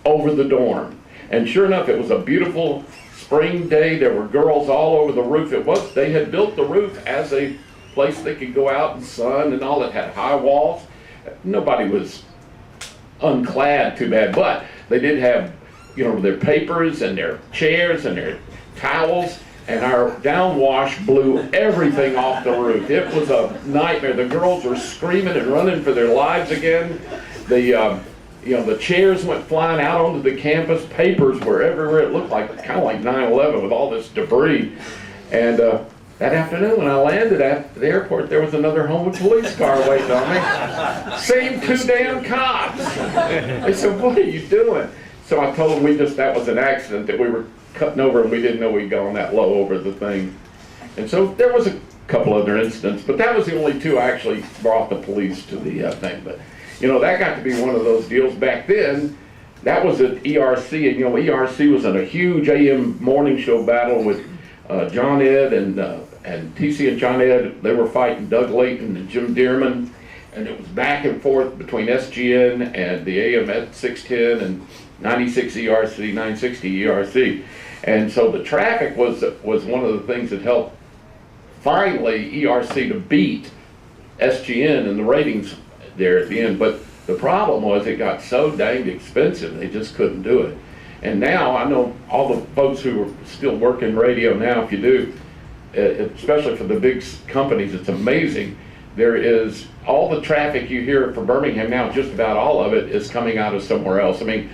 L: over the dorm. And sure enough, it was a beautiful spring day. There were girls all over the roof. They had built the roof as a place they could go out and sun and all. It had high walls. Nobody was unclad too bad, but they did have their papers and their chairs and their towels, and our downwash blew everything off the roof. It was a nightmare. The girls were screaming and running for their lives again. The chairs went flying out onto the campus. Papers were everywhere. It looked like kind of like 9/11 with all this debris. And that afternoon when I landed at the airport, there was another Homewood police car waiting on me. Same 2 damn cops. They said, "What are you doing?" So I told them that was an accident, that we were cutting over and we didn't know we'd gone that low over the thing. And so there was a couple other incidents, but that was the only two I actually brought the police to the thing. But that got to be one of those deals back then. That was at ERC, and ERC was in a huge AM morning show battle with John Ed and TC and John Ed. They were fighting Doug Layton and Jim Dearman, and it was back and forth between SGN and the AM at 610 and 96 ERC, 960 ERC. And so the traffic was one of the things that helped finally ERC to beat SGN in the ratings there at the end. But the problem was it got so dang expensive, they just couldn't do it. And now I know all the folks who are still working radio now, if you do, especially for the big companies, it's amazing. There is all the traffic you hear for Birmingham now, just about all of it is coming out of somewhere else. I mean,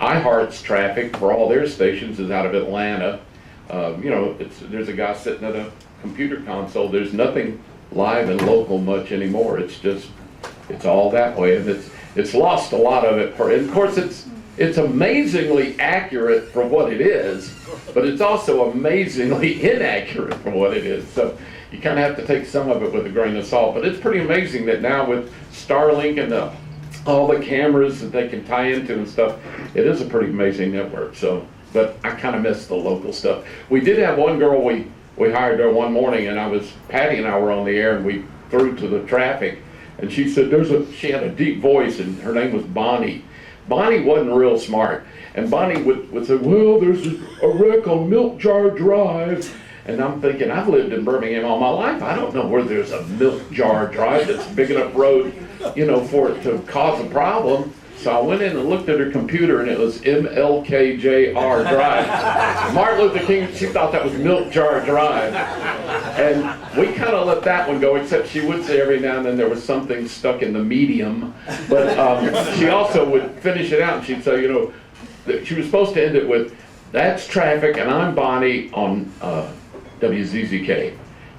L: iHeart's traffic for all their stations is out of Atlanta. There's a guy sitting at a computer console. There's nothing live and local much anymore. It's all that way, and it's lost a lot of it. And of course, it's amazingly accurate for what it is, but it's also amazingly inaccurate for what it is. So you kind of have to take some of it with a grain of salt. But it's pretty amazing that now with Starlink and all the cameras that they can tie into and stuff, it is a pretty amazing network. So, but I kind of miss the local stuff. We did have one girl we hired her one morning, and Patty and I were on the air, and we threw to the traffic, and she said she had a deep voice, and her name was Bonnie. Bonnie wasn't real smart, and Bonnie would say, "Well, there's a wreck on Milk Jar Drive," and I'm thinking, I've lived in Birmingham all my life. I don't know where there's a Milk Jar Drive that's a big enough road, for it to cause a problem. So I went in and looked at her computer, and it was MLKJR Drive. Martin Luther King, she thought that was Milk Jar Drive. And we kind of let that one go, except she would say every now and then there was something stuck in the medium. But she also would finish it out, and she'd say, she was supposed to end it with, "That's traffic, and I'm Bonnie on WZZK."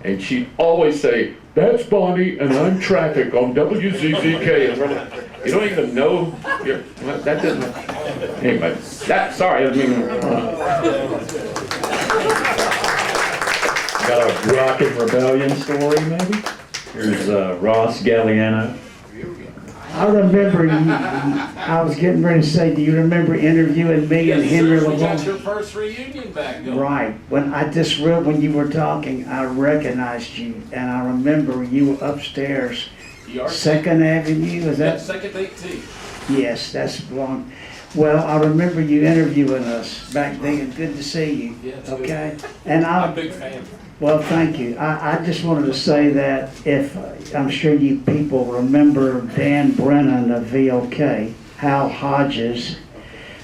L: And she'd always say, "That's Bonnie, and I'm traffic on WZZK." And we're like, you don't even know. That didn't. Anyway, sorry, I didn't mean.
M: Got a Rockin' Rebellion story, maybe? Here's Ross Galliano.
N: I remember I was getting ready to say, do you remember interviewing me and Henry
C: We got
N: LeBlanc?
C: your first reunion back going.
N: Right. When you were talking, I recognized you, and I remember you were upstairs,
C: ERC.
N: 2nd Avenue, is that?
C: Second 18.
N: Yes, that's wrong. Well, I remember you interviewing us back then. Good to see you.
C: Yeah, it's
N: okay.
C: good.
N: And
C: I'm a big fan.
N: Well, thank you. I just wanted to say that I'm sure you people remember Dan Brennan of VOK, Hal Hodges.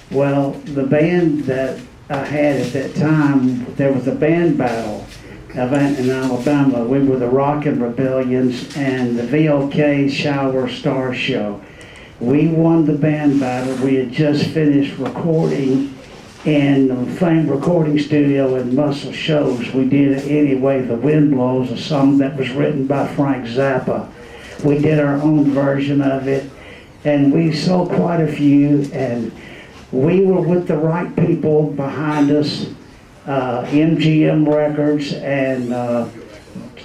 N: Well, the band that I had at that time, there was a band battle event in Alabama. We were the Rockin' Rebellions and the VOK Shower Star Show. We won the band battle. We had just finished recording in the famed recording studio in Muscle Shoals. We did it Anyway the Wind Blows, a song that was written by Frank Zappa. We did our own version of it, and we sold quite a few, and we were with the right people behind us, MGM Records, and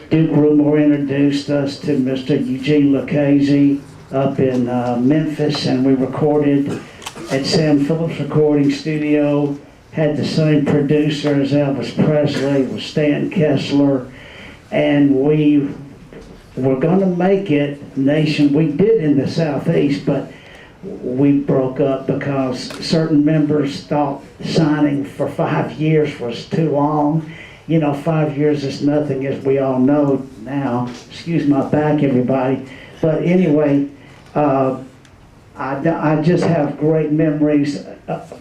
N: Duke Rumor introduced us to Mr. Eugene Lucchese up in Memphis, and we recorded at Sam Phillips Recording Studio, had the same producer as Elvis Presley, with Stan Kessler, and we were going to make it we did in the Southeast, but we broke up because certain members thought signing for 5 years was too long. 5 years is nothing, as we all know now. Excuse my back, everybody. But anyway, I I just have great memories.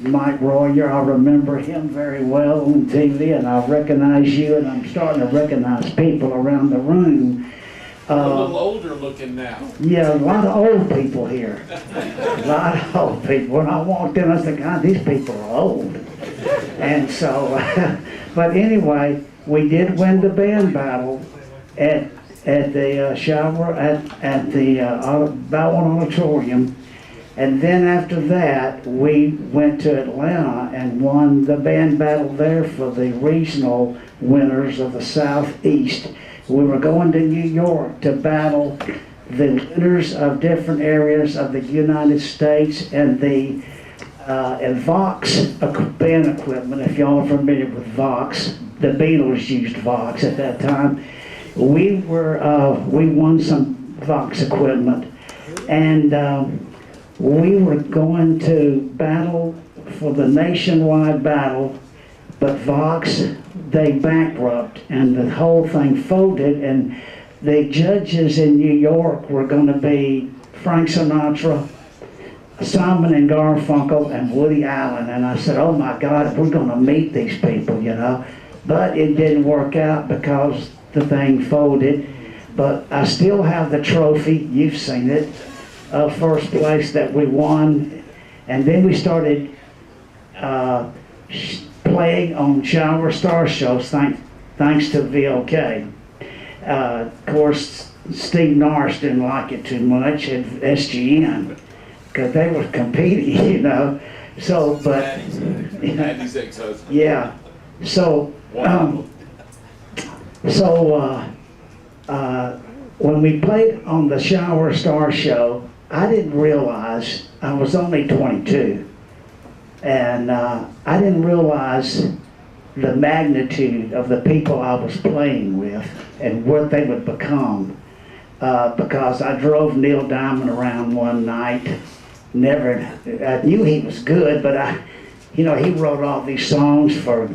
N: Mike Royer, I remember him very well on TV, and I recognize you, and I'm starting to recognize people around the room.
C: A little older looking now.
N: Yeah, a lot of old people here. A lot of old people. When I walked in, I said, God, these people are old. And so, but anyway, we did win the band battle at the shower at the Baldwin Auditorium. And then after that, we went to Atlanta and won the band battle there for the regional winners of the Southeast. We were going to New York to battle the winners of different areas of the United States and the and Vox band equipment. If y'all are familiar with Vox, the Beatles used Vox at that time. We won some Vox equipment, and we were going to battle for the nationwide battle, but Vox, they bankrupt and the whole thing folded, and the judges in New York were going to be Frank Sinatra, Simon and Garfunkel, and Woody Allen. And I said, oh my God, we're going to meet these people, you know. But it didn't work out because the thing folded. But I still have the trophy, you've seen it, first place that we won. And then we started playing on Shower Star shows, thanks to VLK. Of course, Steve Norris didn't like it too much at SGN because they were competing, you know. So, but
C: Andy's ex-husband.
N: yeah. So, when we played on the Shower Star show, I didn't realize I was only 22. And I didn't realize the magnitude of the people I was playing with and what they would become. Because I drove Neil Diamond around one night. I knew he was good, but he wrote all these songs for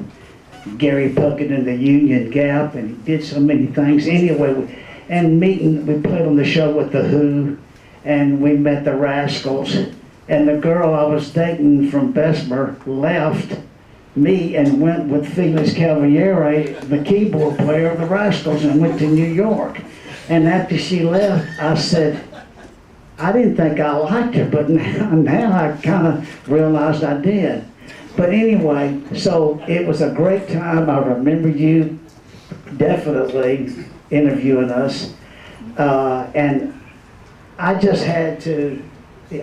N: Gary Puckett and the Union Gap, and he did so many things. Anyway, we played on the show with The Who, and we met the Rascals. And the girl I was dating from Bessemer left me and went with Felix Cavaliere, the keyboard player of the Rascals, and went to New York. And after she left, I said, I didn't think I liked her, but now I kind of realized I did. But anyway, so it was a great time. I remember you definitely interviewing us. And I just had to,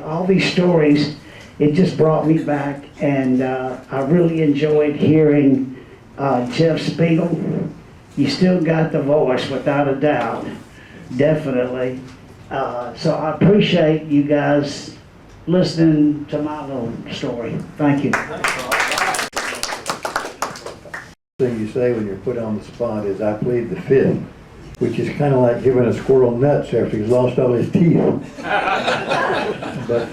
N: all these stories, it just brought me back, and I really enjoyed hearing Jeff Speegle. You still got the voice, without a doubt, definitely. So I appreciate you guys listening to my little story. Thank you.
O: The thing you say when you're put on the spot is, I plead the fifth, which is kind of like giving a squirrel nuts after he's lost all his teeth. But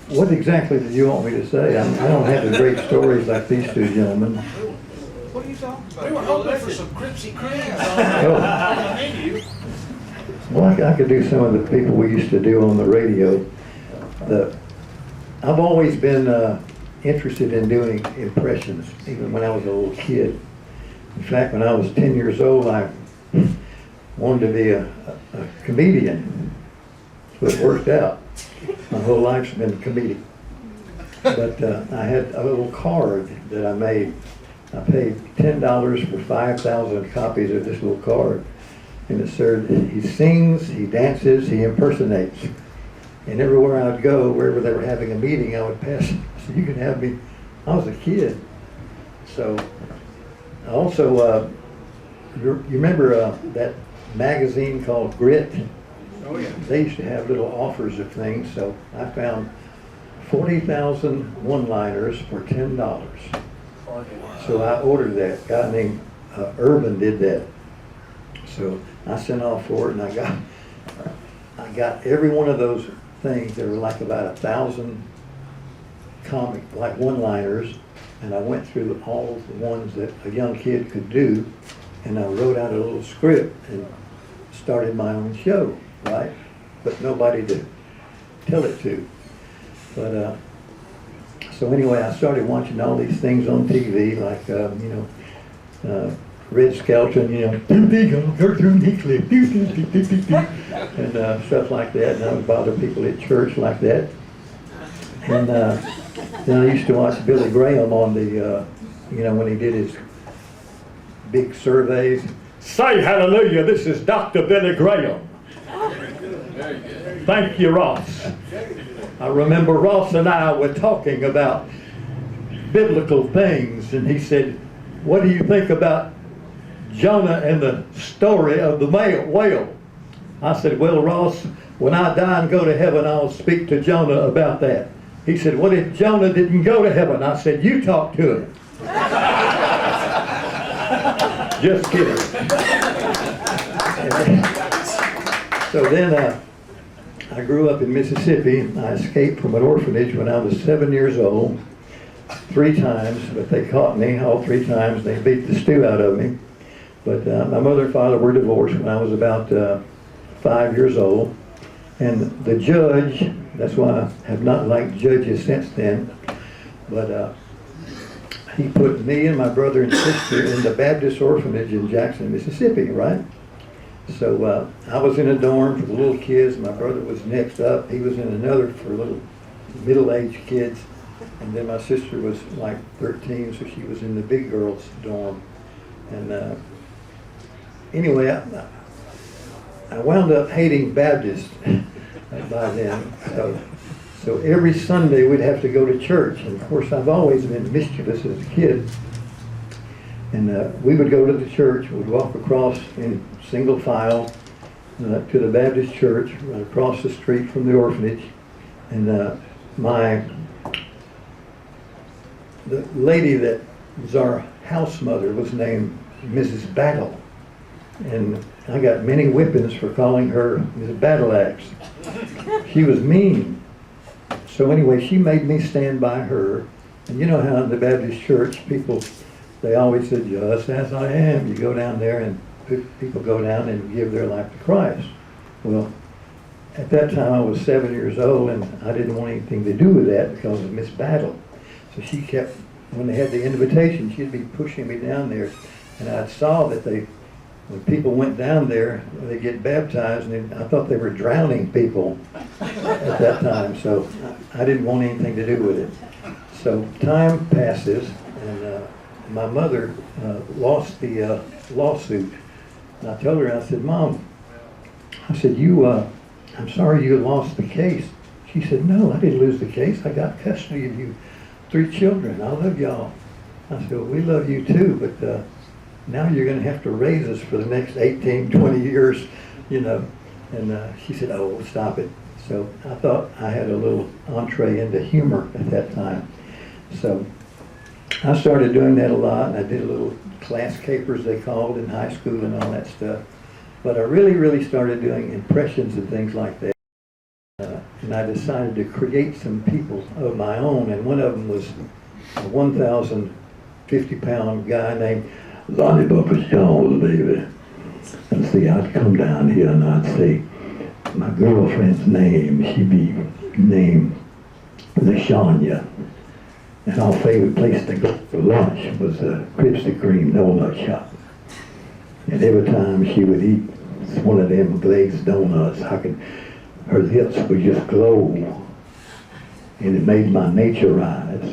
O: what exactly did you want me to say? I don't have the great stories like these two gentlemen.
B: What are you talking about? We were hoping for some Cripsy Crims on the menu.
O: Well, I could do some of the people we used to do on the radio. I've always been interested in doing impressions, even when I was a little kid. In fact, when I was 10 years old, I wanted to be a comedian. So it worked out. My whole life's been comedic. But I had a little card that I made. I paid $10 for 5,000 copies of this little card. And it said, he sings, he dances, he impersonates. And everywhere I would go, wherever they were having a meeting, I would pass. So you can have me. I was a kid. So I also, you remember that magazine called Grit?
B: Oh yeah.
O: They used to have little offers of things. So I found 40,000 one-liners for $10. So I ordered that. A guy named Urban did that. So I sent off for it, and I got every one of those things. There were like about 1,000 comic, like one-liners, and I went through all the ones that a young kid could do, and I wrote out a little script and started my own show, right? But nobody did. tell it to. But, so anyway, I started watching all these things on TV, like, Red Skelton, and stuff like that, and I would bother people at church like that. And then I used to watch Billy Graham on the, when he did his big surveys.
G: Say hallelujah, this is Dr. Billy Graham. Thank you, Ross. I remember Ross and I were talking about biblical things, and he said, what do you think about Jonah and the story of the whale? I said, well, Ross, when I die and go to heaven, I'll speak to Jonah about that. He said, what if Jonah didn't go to heaven? I said, you talk to him. Just kidding. So then I grew up in Mississippi. I escaped from an orphanage when I was 7 years old, 3 times, but they caught me all 3 times. They beat the stew out of me. But my mother and father were divorced when I was about 5 years old. And the judge, that's why I have not liked judges since then, but he put me and my brother and sister in the Baptist orphanage in Jackson, Mississippi, right? So I was in a dorm for the little kids. My brother was next up. He was in another for little middle-aged kids. And then my sister was like 13, so she was in the big girls dorm. And anyway, I wound up hating Baptists by then. So every Sunday we'd have to go to church. And of course, I've always been mischievous as a kid. And we would go to the church. We'd walk across in single file to the Baptist church right across the street from the orphanage. And the lady that was our house mother was named Mrs. Battle. And I got many whippings for calling her Mrs. Battle Axe. She was mean. So anyway, she made me stand by her. And you know how in the Baptist church, they always said, just as I am. You go down there and people go down and give their life to Christ. Well, at that time I was 7 years old and I didn't want anything to do with that because of Miss Battle. So she kept, when they had the invitation, she'd be pushing me down there. And I saw that when people went down there, they get baptized, and I thought they were drowning people at that time. So I didn't want anything to do with it. So time passes, and my mother lost the lawsuit. And I told her, I said, Mom, I said, I'm sorry you lost the case. She said, no, I didn't lose the case. I got custody of you 3 children. I love y'all. I said, well, we love you too, but now you're going to have to raise us for the next 18, 20 years, And she said, oh, stop it. So I thought I had a little entree into humor at that time. So I started doing that a lot, and I did little class capers, they called, in high school and all that stuff. But I really started doing impressions and things like that. And I decided to create some people of my own, and one of them was a 1,050-pound guy named Lonnie Bumpers Jones, baby. And see, I'd come down here and I'd say, my girlfriend's name, she'd be named LaShanya. And our favorite place to go for lunch was the Krispy Kreme donut shop. And every time she would eat one of them glazed donuts, her lips would just glow. And it made my nature rise.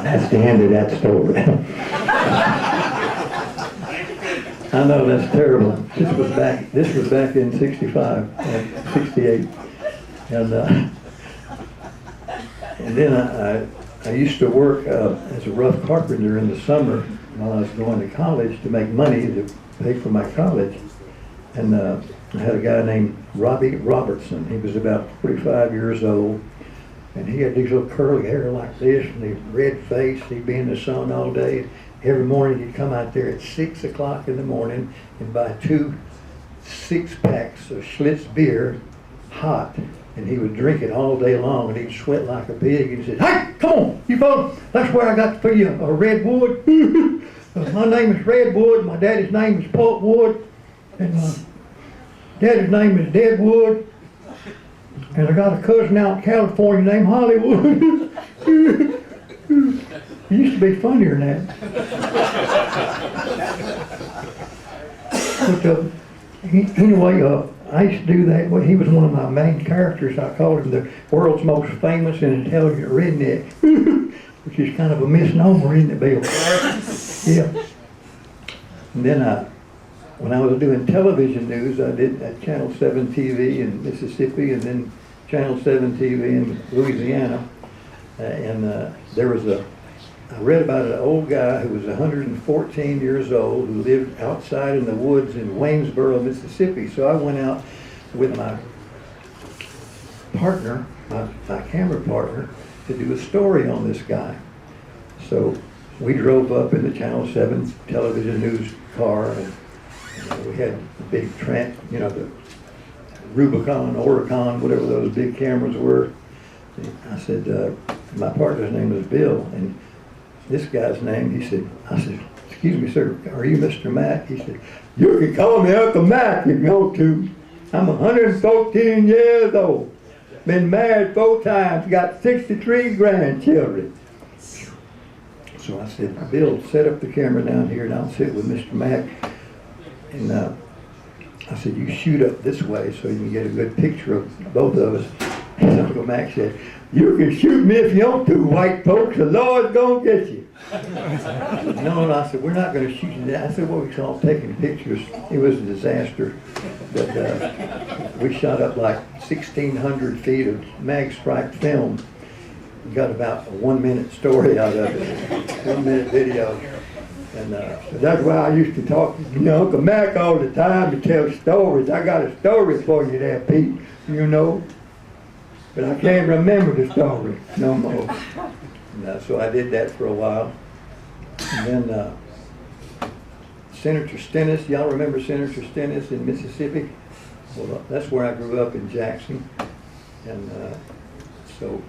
G: That's the end of that story. I know, that's terrible. This was back in 65, 68. And then I used to work as a rough carpenter in the summer while I was going to college to make money to pay for my college. And I had a guy named Robbie Robertson. He was about 45 years old. And he had these little curly hair like this and his red face. He'd be in the sun all day. Every morning he'd come out there at 6 o'clock in the morning and buy 2 6-packs of Schlitz beer, hot. And he would drink it all day long, and he'd sweat like a pig. And he said, hey, come on, you folks, that's where I got for you a Redwood. My name is Redwood. My daddy's name is Portwood. And
O: Daddy's name is Deadwood, and I got a cousin out in California named Hollywood. He used to be funnier than that. But anyway, I used to do that. Well, he was one of my main characters. I called him the world's most famous and intelligent redneck, which is kind of a misnomer, isn't it, Bill? Yeah. And then when I was doing television news, I did at Channel 7 TV in Mississippi, and then Channel 7 TV in Louisiana. There was I read about an old guy who was 114 years old who lived outside in the woods in Waynesboro, Mississippi. So I went out with my partner, my camera partner, to do a story on this guy. So we drove up in the Channel 7 television news car, and we had the big the Rubicon, Oricon, whatever those big cameras were. I said, my partner's name was Bill, and this guy's name, I said, excuse me, sir, are you Mr. Mack? He said, you can call me Uncle Mack if you want to. I'm 114 years old, been married 4 times, got 63 grandchildren. So I said, Bill, set up the camera down here and I'll sit with Mr. Mack. And I said, you shoot up this way so you can get a good picture of both of us. And Uncle Mack said, you can shoot me if you want to, white folks, the Lord's gonna get you. No, I said, we're not gonna shoot you. I said, well, we saw taking pictures. It was a disaster. But we shot up like 1,600 feet of mag stripe film. We got about a 1-minute story out of it, 1-minute video. And that's why I used to talk to Uncle Mack all the time to tell stories. I got a story for you there, Pete, you know. But I can't remember the story no more. So I did that for a while. And then Senator Stennis, y'all remember Senator Stennis in Mississippi? Well, that's where I grew up in Jackson. And so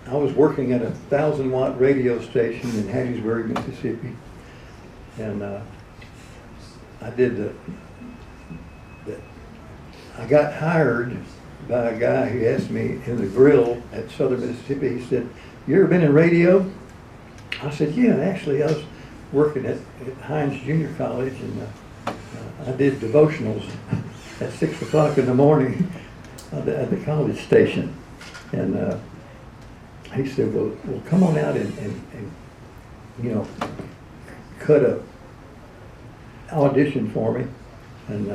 O: I was working at a 1,000-watt radio station in Hattiesburg, Mississippi. And I did I got hired by a guy who asked me in the grill at Southern Mississippi. He said, you ever been in radio? I said, yeah, actually I was working at Hines Junior College, and I did devotionals at 6 o'clock in the morning at the college station. And he said, well, come on out and cut a audition for me and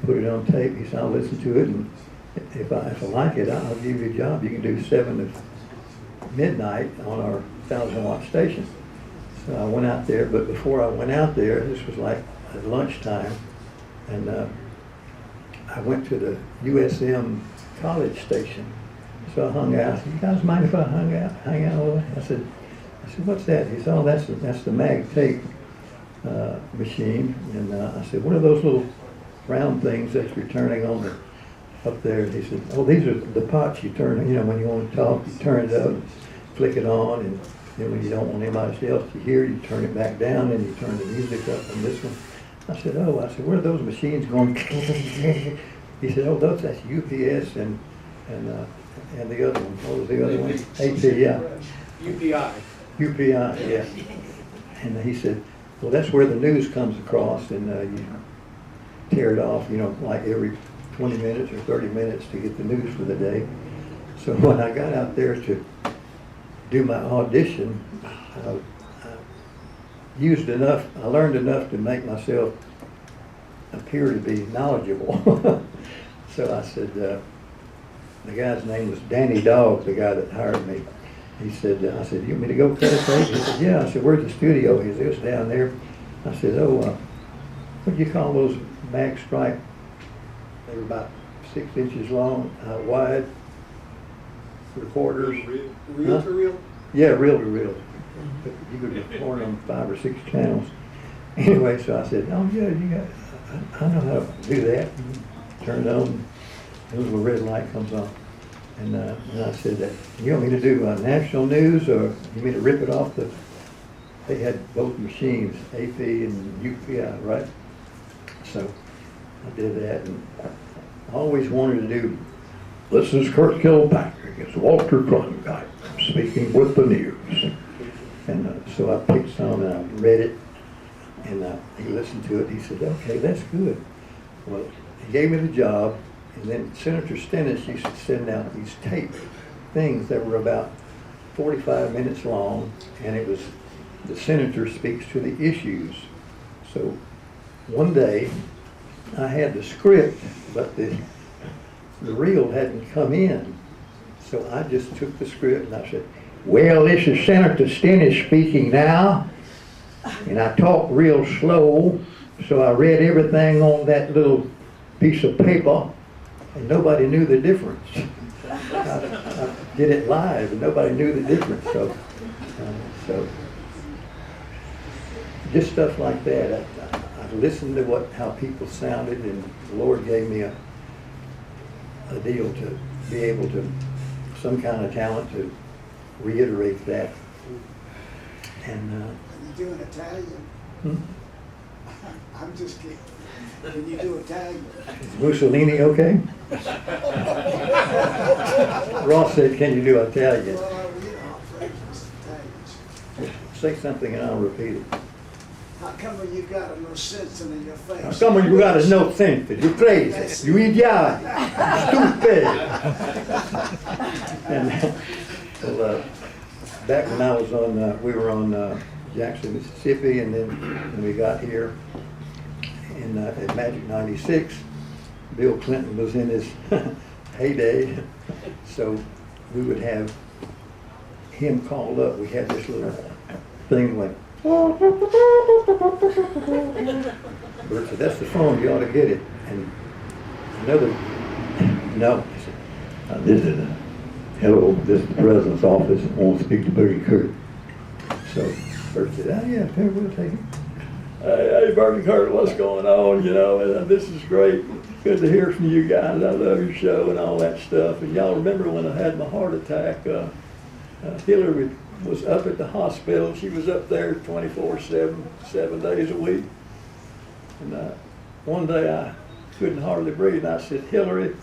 O: put it on tape. He said, I'll listen to it, and if I like it, I'll give you a job. You can do 7 to midnight on our 1,000-watt station. So I went out there, but before I went out there, this was like at lunchtime, and I went to the USM college station. So I hung out. I said, you guys mind if I hang out a little? I said, what's that? He said, oh, that's the mag tape machine. And I said, what are those little round things that you're turning on up there? He said, oh, these are the pots you turn, when you want to talk, you turn it up, flick it on, and then when you don't want anybody else to hear, you turn it back down, and you turn the music up on this one. I said, where are those machines going? He said, oh, that's UPS and the other one. What was the other one? AP, yeah. UPI, yeah. And he said, well, that's where the news comes across, and you tear it off, like every 20 minutes or 30 minutes to get the news for the day. So when I got out there to do my audition, I learned enough to make myself appear to be knowledgeable. So I said, the guy's name was Danny Dogg, the guy that hired me. I said, you want me to go cut a tape? He said, yeah. I said, where's the studio? He said, it's down there. I said, what do you call those mag stripe? They were about 6 inches long, wide, recorders.
H: Reel to reel?
O: Yeah, reel to reel. You could record on 5 or 6 channels. Anyway, so I said, oh yeah, I know how to do that. Turn it on, a little red light comes on. And I said, you want me to do national news, or you want me to rip it off they had both machines, AP and UPI, right? So I did that, and I always wanted to do, this is Kurt Kilpatrick, it's Walter Cronkite speaking with the news. And so I picked some and I read it, and he listened to it. He said, okay, that's good. Well, he gave me the job, and then Senator Stennis used to send out these tape things that were about 45 minutes long, and it was the senator speaks to the issues. So one day I had the script, but the reel hadn't come in. So I just took the script and I said, well, this is Senator Stennis speaking now. And I talked real slow, so I read everything on that little piece of paper, and nobody knew the difference. I did it live, and nobody knew the difference. So just stuff like that. I listened to how people sounded, and the Lord gave me a deal to be able to, some kind of talent to reiterate that. And
J: You doing Italian?
O: Hmm?
J: I'm just kidding. Can you do Italian?
O: Is Mussolini okay? Ross said, can you do Italian?
J: Well, you know, I'm afraid it's Italian.
O: Say something and I'll repeat it.
J: How come you got no sense in your face?
O: How come you got no sense? You're crazy. You idiot. Stupid. And well, back when I was on, we were on Jackson, Mississippi, and then when we got here in at Magic 96, Bill Clinton was in his heyday, so we would have him called up. We had this little thing like, Burt said, that's the phone, you ought to get it. And another, no, I said, this is hello, this is the president's office, I want to speak to Burt and Kirk. So Burt said, oh yeah, we'll take it. Hey, Burt and Kirk, what's going on, you know, and this is great. Good to hear from you guys. I love your show and all that stuff. And y'all remember when I had my heart attack, Hillary was up at the hospital. She was up there 24/7, 7 days a week. And one day I couldn't hardly breathe. And I said, Hillary,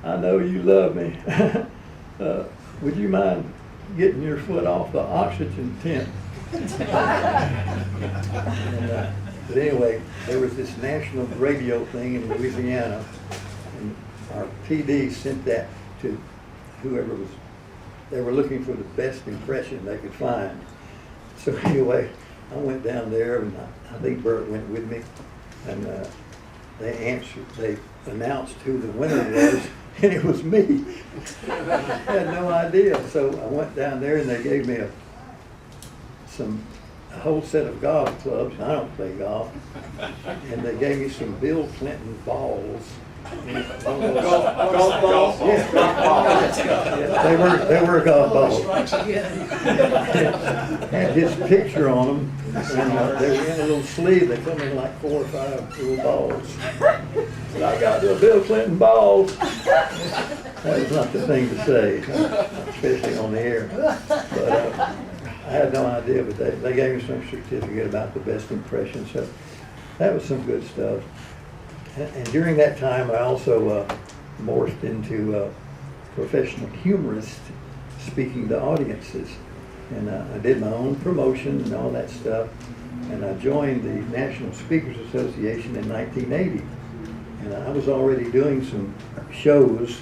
O: I know you love me. Would you mind getting your foot off the oxygen tent? But anyway, there was this national radio thing in Louisiana, and our PD sent that to whoever was, they were looking for the best impression they could find. So anyway, I went down there, and I think Burt went with me, and they announced who the winner was, and it was me. I had no idea. So I went down there, and they gave me a whole set of golf clubs. I don't play golf. And they gave me some Bill Clinton balls.
C: Golf balls?
O: Yeah, they were golf balls. Had his picture on them, and they were in a little sleeve. They come in like 4 or 5 little balls. And I got the Bill Clinton balls. That was not the thing to say, especially on the air. But I had no idea, but they gave me some certificate about the best impression, so that was some good stuff. And during that time, I also morphed into professional humorist, speaking to audiences. And I did my own promotion and all that stuff. And I joined the National Speakers Association in 1980. And I was already doing some shows,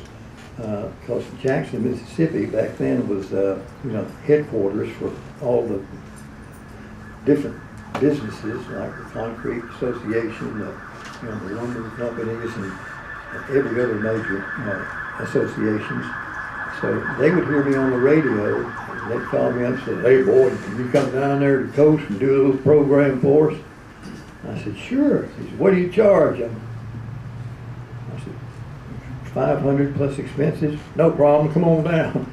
O: because Jackson, Mississippi, back then was headquarters for all the different businesses, like the Concrete Association, the lumber companies, and every other major associations. So they would hear me on the radio, and they'd call me up and say, hey boy, can you come down there to the coast and do a little program for us? I said, sure. He said, what do you charge? I said, $500 plus expenses. No problem, come on down.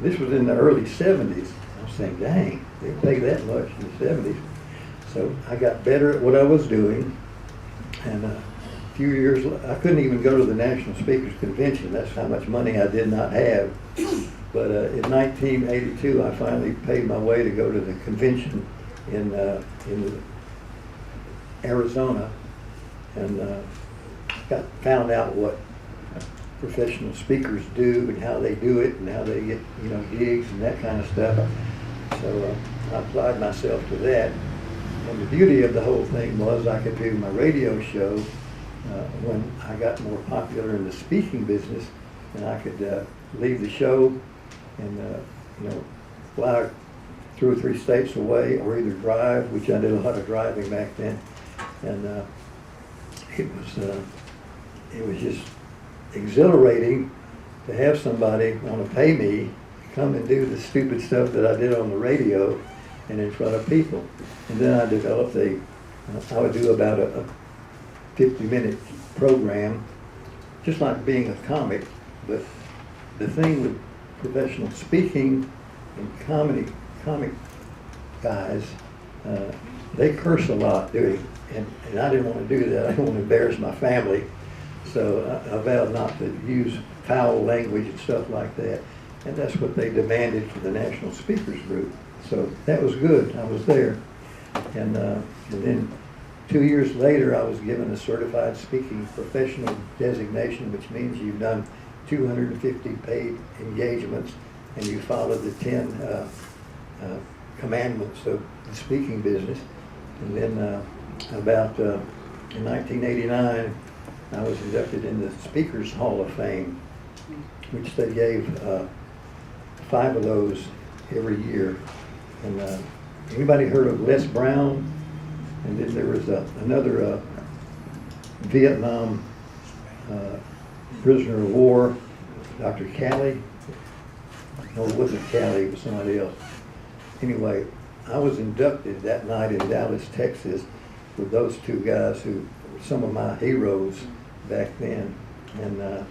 O: This was in the early 70s. I was saying, dang, they pay that much in the 70s. So I got better at what I was doing. And a few years, I couldn't even go to the National Speakers Convention. That's how much money I did not have. But in 1982, I finally paid my way to go to the convention in Arizona, and found out what professional speakers do and how they do it and how they get, gigs and that kind of stuff. So I applied myself to that. And the beauty of the whole thing was I could do my radio show when I got more popular in the speaking business, and I could leave the show and, fly 2 or 3 states away, or either drive, which I did a lot of driving back then. And it was just exhilarating to have somebody want to pay me to come and do the stupid stuff that I did on the radio and in front of people. And then I developed I would do about a 50-minute program, just like being a comic. But the thing with professional speaking and comic guys, they curse a lot doing, and I didn't want to do that. I didn't want to embarrass my family. So I vowed not to use foul language and stuff like that. And that's what they demanded for the National Speakers Group. So that was good. I was there. And then 2 years later, I was given a certified speaking professional designation, which means you've done 250 paid engagements and you followed the 10 commandments of the speaking business. And then in 1989, I was inducted in the Speakers Hall of Fame, which they gave 5 of those every year. And anybody heard of Les Brown? And then there was another Vietnam prisoner of war, Dr. Calley. No, it wasn't Calley, it was somebody else. Anyway, I was inducted that night in Dallas, Texas, with those 2 guys who were some of my heroes back then. And I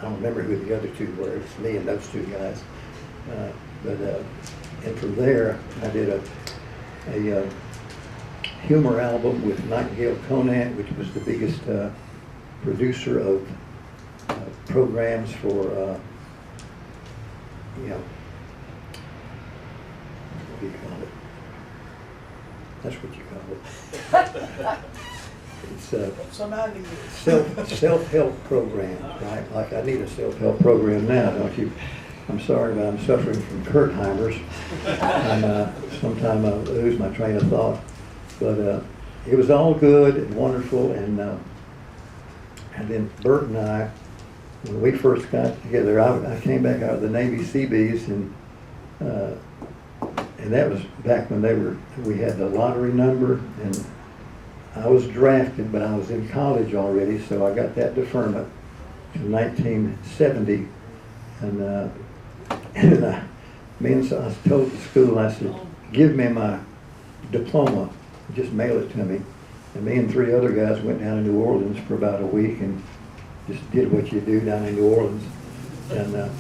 O: don't remember who the other 2 were. It's me and those 2 guys. And from there, I did a humor album with Nightingale Conant, which was the biggest producer of programs for, what do you call it? That's what you call it. It's self-help program, right? Like I need a self-help program now, don't you? I'm sorry, but I'm suffering from Kurtheimer's, and sometimes I lose my train of thought. But it was all good and wonderful, and then Burt and I, when we first got together, I came back out of the Navy Seabees, and that was back when we had the lottery number, and I was drafted, but I was in college already, so I got that deferment in 1970, and I told the school, I said, give me my diploma, just mail it to me. And me and 3 other guys went down to New Orleans for about a week and just did what you do down in New Orleans. And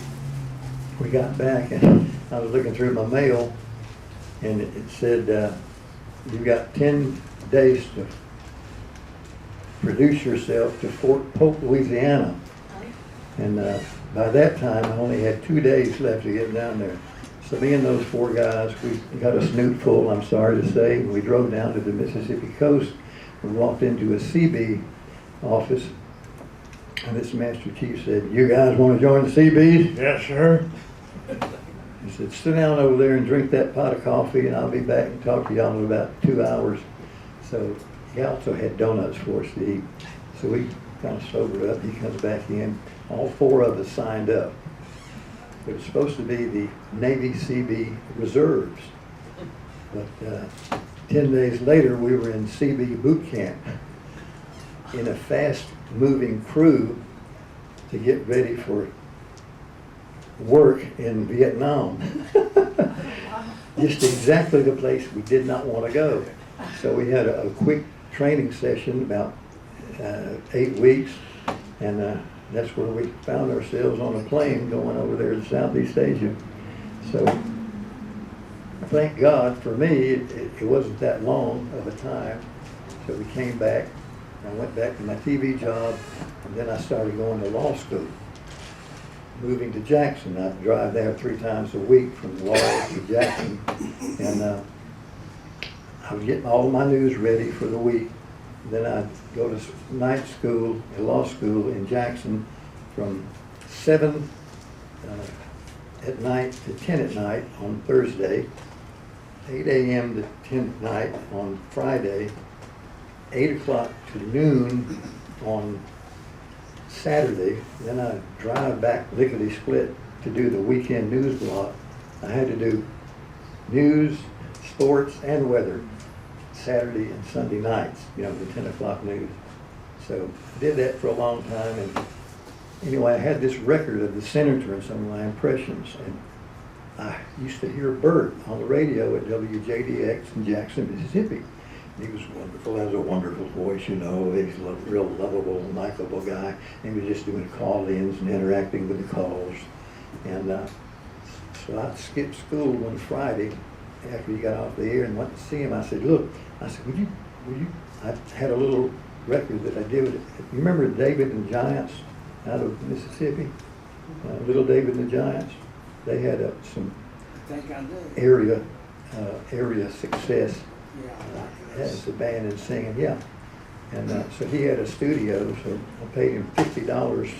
O: we got back, and I was looking through my mail, and it said, you've got 10 days to produce yourself to Fort Polk, Louisiana. And by that time, I only had 2 days left to get down there. So me and those 4 guys, we got a snoot full, I'm sorry to say, and we drove down to the Mississippi coast. We walked into a CB office, and this Master Chief said, you guys want to join the CBs? Yes, sir. He said, sit down over there and drink that pot of coffee, and I'll be back and talk to y'all in about 2 hours. So he also had donuts for us to eat. So we kind of sobered up. He comes back in. All 4 of us signed up. It was supposed to be the Navy CB Reserves. But 10 days later, we were in CB boot camp in a fast-moving crew to get ready for work in Vietnam. Just exactly the place we did not want to go. So we had a quick training session, about 8 weeks, and that's where we found ourselves on a plane going over there to Southeast Asia. So thank God for me, it wasn't that long of a time. So we came back, I went back to my TV job, and then I started going to law school. Moving to Jackson, I'd drive there 3 times a week from law to Jackson, and I would get all my news ready for the week. Then I'd go to night school, law school in Jackson, from 7 at night to 10 at night on Thursday, 8 a.m. to 10 at night on Friday, 8 o'clock to noon on Saturday. Then I drive back lickety-split to do the weekend news block. I had to do news, sports, and weather Saturday and Sunday nights, you know, the 10 o'clock news. So I did that for a long time, and anyway, I had this record of the senator and some of my impressions, and I used to hear Burt on the radio at WJDX in Jackson, Mississippi. He was wonderful, has a wonderful voice, you know, he's a real lovable, likable guy. He was just doing call-ins and interacting with the callers. And so I skipped school one Friday after he got off the air and went to see him. I said, look, I said, would you, I had a little record that I did with it. You remember David and the Giants out of Mississippi? Little David and the Giants? They had some area success as a band and singing, yeah. And so he had a studio, so I paid him $50,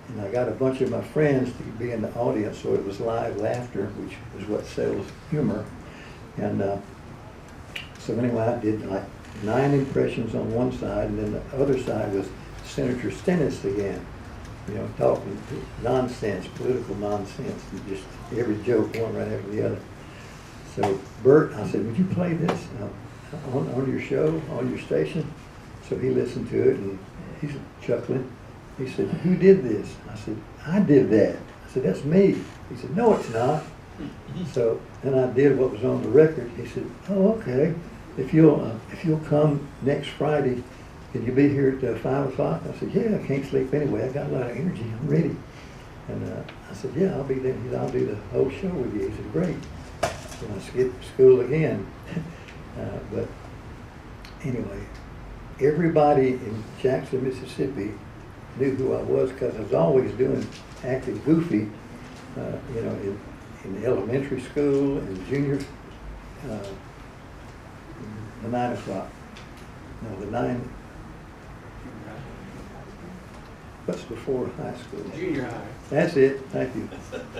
O: and I got a bunch of my friends to be in the audience, so it was live laughter, which is what sells humor. And so anyway, I did like 9 impressions on one side, and then the other side was Senator Stennis again, you know, talking nonsense, political nonsense, and just every joke one right after the other. So Burt, I said, would you play this on your show, on your station? So he listened to it, and he's chuckling. He said, who did this? I said, I did that. I said, that's me. He said, no, it's not. So then I did what was on the record. He said, oh, okay. If you'll come next Friday, can you be here at 5 o'clock? I said, yeah, I can't sleep anyway. I got a lot of energy. I'm ready. And I said, yeah, I'll be there. He said, I'll do the whole show with you. He said, great. So I skipped school again. But anyway, everybody in Jackson, Mississippi knew who I was because I was always acting goofy, you know, in elementary school and junior, the 9 o'clock. No, the 9. What's before high school?
H: Junior high.
O: That's it. Thank you.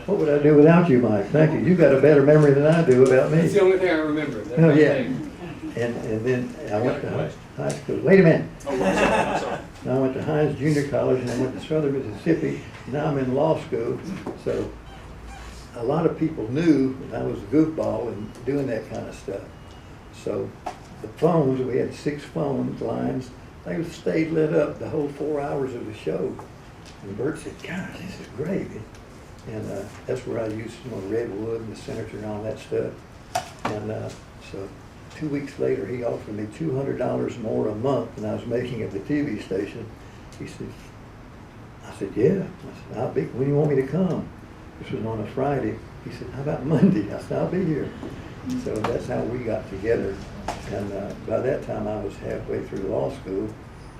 O: What would I do without you, Mike? Thank you. You got a better memory than I do about me.
H: That's the only thing I remember. That's
O: Oh, yeah. And then I went to high school. Wait a minute.
H: Oh, I'm sorry.
O: I went to Hines Junior College, and I went to Southern Mississippi. Now I'm in law school. So a lot of people knew that I was a goofball and doing that kind of stuff. So the phones, we had 6 phone lines. They stayed lit up the whole 4 hours of the show. And Burt said, gosh, this is great. And that's where I used Redwood and the Senator and all that stuff. And so 2 weeks later, he offered me $200 more a month than I was making at the TV station. He said, I said, yeah. I said, when do you want me to come? This was on a Friday. He said, how about Monday? I said, I'll be here. So that's how we got together. And by that time, I was halfway through law school.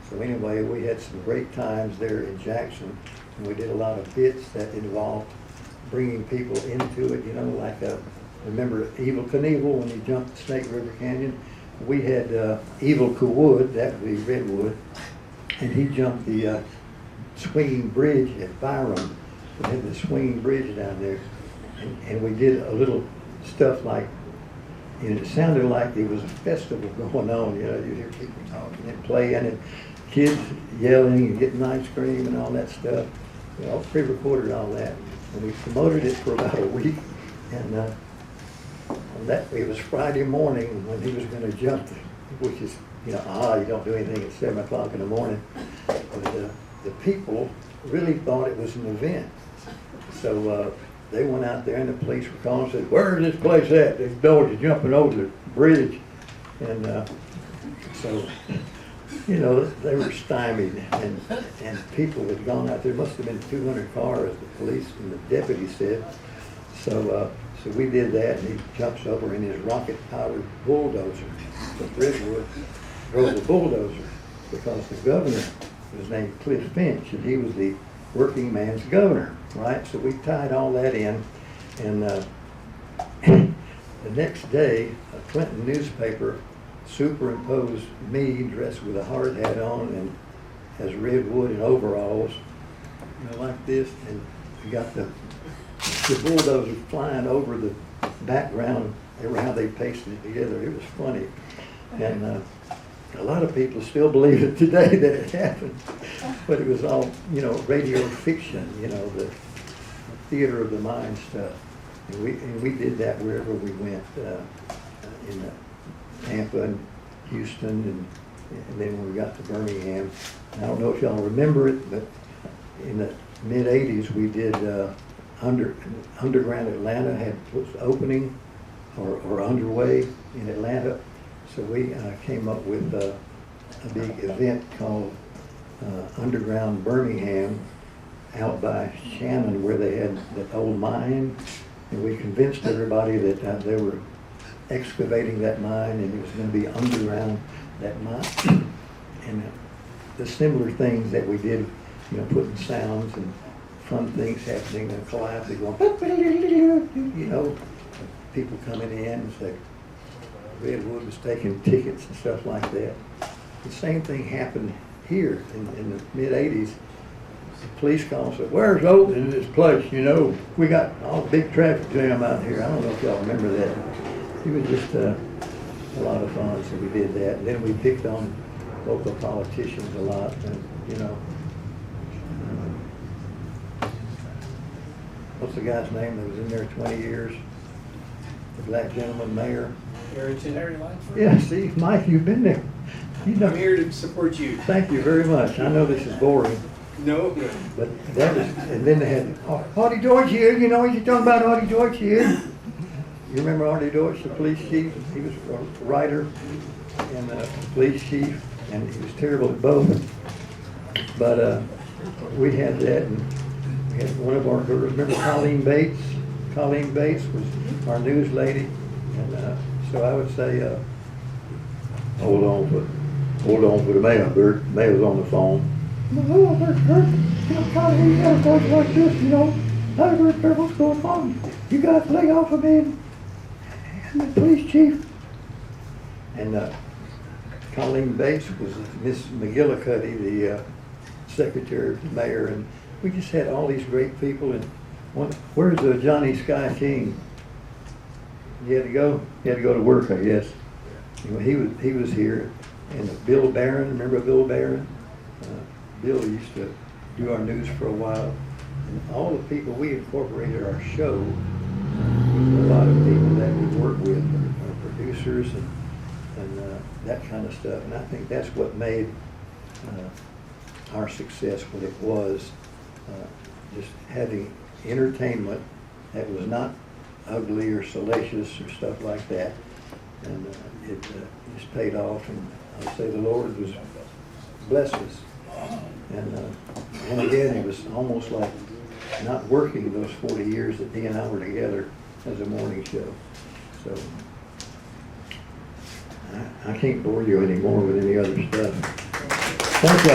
O: So anyway, we had some great times there in Jackson. And we did a lot of bits that involved bringing people into it, you know, like remember Evil Knievel when he jumped the Snake River Canyon? We had Evil Kwood, that would be Redwood, and he jumped the swinging bridge at Byram. We had the swinging bridge down there. And we did a little stuff like, and it sounded like it was a festival going on, you know, you hear people talking and playing and kids yelling and getting ice cream and all that stuff. We all pre-recorded all that. And we promoted it for about a week. And it was Friday morning when he was going to jump, which is, you know, you don't do anything at 7 o'clock in the morning. But the people really thought it was an event. So they went out there and the police were calling and said, where's this place at? These dogs are jumping over the bridge. And so, you know, they were stymied and people had gone out there. Must have been 200 cars, the police and the deputy said. So we did that, and he jumps over in his rocket-powered bulldozer. But Redwood drove the bulldozer because the governor was named Cliff Finch, and he was the working man's governor, right? So we tied all that in, and the next day, a Clinton newspaper superimposed me dressed with a hard hat on and as Redwood in overalls like this, and we got the bulldozer flying over the background, how they pasted it together. It was funny. And a lot of people still believe it today that it happened, but it was all, radio fiction, the theater of the mind stuff. And we did that wherever we went, in Tampa and Houston, and then when we got to Birmingham. I don't know if y'all remember it, but in the mid-'80s we did Underground Atlanta was opening or underway in Atlanta. So we came up with a big event called Underground Birmingham out by Shannon, where they had that old mine, and we convinced everybody that they were excavating that mine and it was going to be underground that mine. And the similar things that we did, putting sounds and fun things happening, and calliope going, people coming in and say, Redwood was taking tickets and stuff like that. The same thing happened here in the mid-'80s. The police call said, "Where's opening this place? We got all big traffic jam out here." I don't know if y'all remember that. It was just a lot of fun, so we did that. And then we picked on local politicians a lot, and what's the guy's name that was in there 20 years? The black gentleman mayor.
H: Harry Langford?
O: Yeah, see, Mike, you've been there.
H: I'm here to support you.
O: Thank you very much. I know this is boring.
H: No.
O: But that was, and then they had Artie Deutsch here, you're talking about Artie Deutsch here. You remember Artie Deutsch, the police chief? He was a writer and a police chief, and he was terrible at both. But we had that, and we had one of our girls, remember Colleen Bates? Colleen Bates was our news lady, and so I would say, hold on for the mayor, Burt. The mayor's on the phone. Hello, Burt Kirk. Colleen, you gotta talk like this, Hi, Burt Kirk, what's going on? You guys lay off of me and the police chief. And Colleen Bates was Miss McGillicuddy, the secretary of the mayor, and we just had all these great people. And where's Johnny Sky King? He had to go to work, I guess. He was here. And Bill Barron, remember Bill Barron? Bill used to do our news for a while. And all the people we incorporated our show, a lot of people that we work with, our producers and that kind of stuff. And I think that's what made our success what it was, just having entertainment that was not ugly or salacious or stuff like that. And it just paid off, and I'll say the Lord was blessed us. And again, it was almost like not working those 40 years that Dee and I were together as a morning show. So I can't bore you anymore with any other stuff. Thank you. I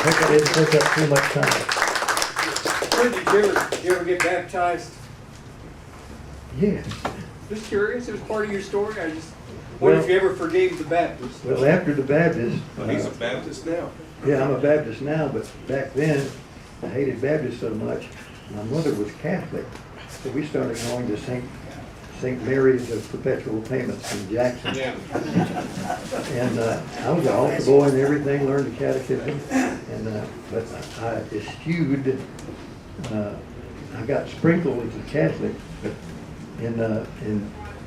O: hope I didn't take up too much time.
H: Did you ever get baptized?
O: Yes.
H: Just curious, it was part of your story. I just wondered if you ever forgave the Baptist.
O: Well, after the Baptist.
C: He's a Baptist now.
O: Yeah, I'm a Baptist now, but back then I hated Baptists so much. My mother was Catholic, so we started going to St. Mary's of Perpetual Payments in Jackson.
C: Yeah.
O: And I was an altar boy and everything, learned the catechism. And but I eschewed. I got sprinkled as a Catholic, but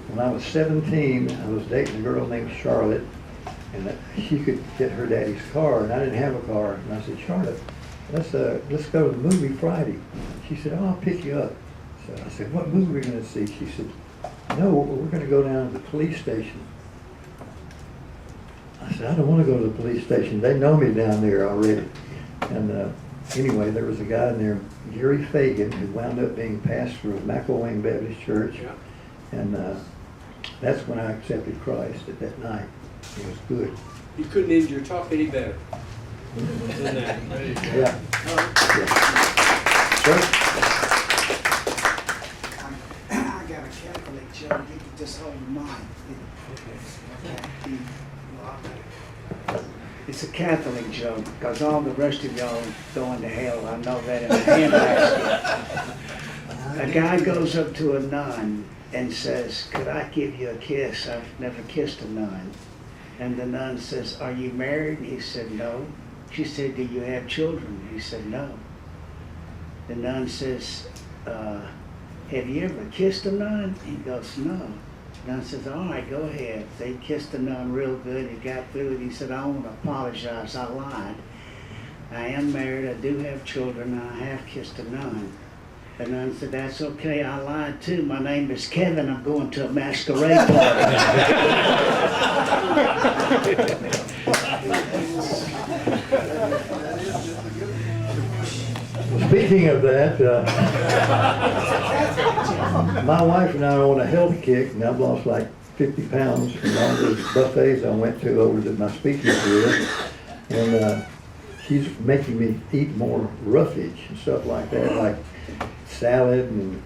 O: when I was 17, I was dating a girl named Charlotte, and she could get her daddy's car, and I didn't have a car. And I said, Charlotte, let's go to the movie Friday. She said, oh, I'll pick you up. So I said, what movie are we going to see? She said, no, we're going to go down to the police station. I said, I don't want to go to the police station. They know me down there already. And anyway, there was a guy in there, Gary Fagan, who wound up being pastor of McElwain Baptist Church. And that's when I accepted Christ at that night. It was good.
H: You couldn't end your talk any better than that.
O: Yeah.
J: I got a Catholic joke. You can just hold in mind. It's a
N: Catholic joke, because all the rest of y'all going to hell. I know that in the handbasket. A guy goes up to a nun and says, "Could I give you a kiss? I've never kissed a nun." And the nun says, "Are you married?" He said, "No." She said, "Do you have children?" He said, "No." The nun says, "Have you ever kissed a nun?" He goes, "No." The nun says, "All right, go ahead." They kissed the nun real good. He got through it. He said, "I want to apologize. I lied. I am married. I do have children. And I have kissed a nun." The nun said, "That's okay. I lied too. My name is Kevin. I'm going to a masquerade party."
O: Speaking of that, my wife and I are on a health kick, and I've lost like 50 pounds from all those buffets I went to over at my speaking career. And she's making me eat more roughage and stuff like that, like salad and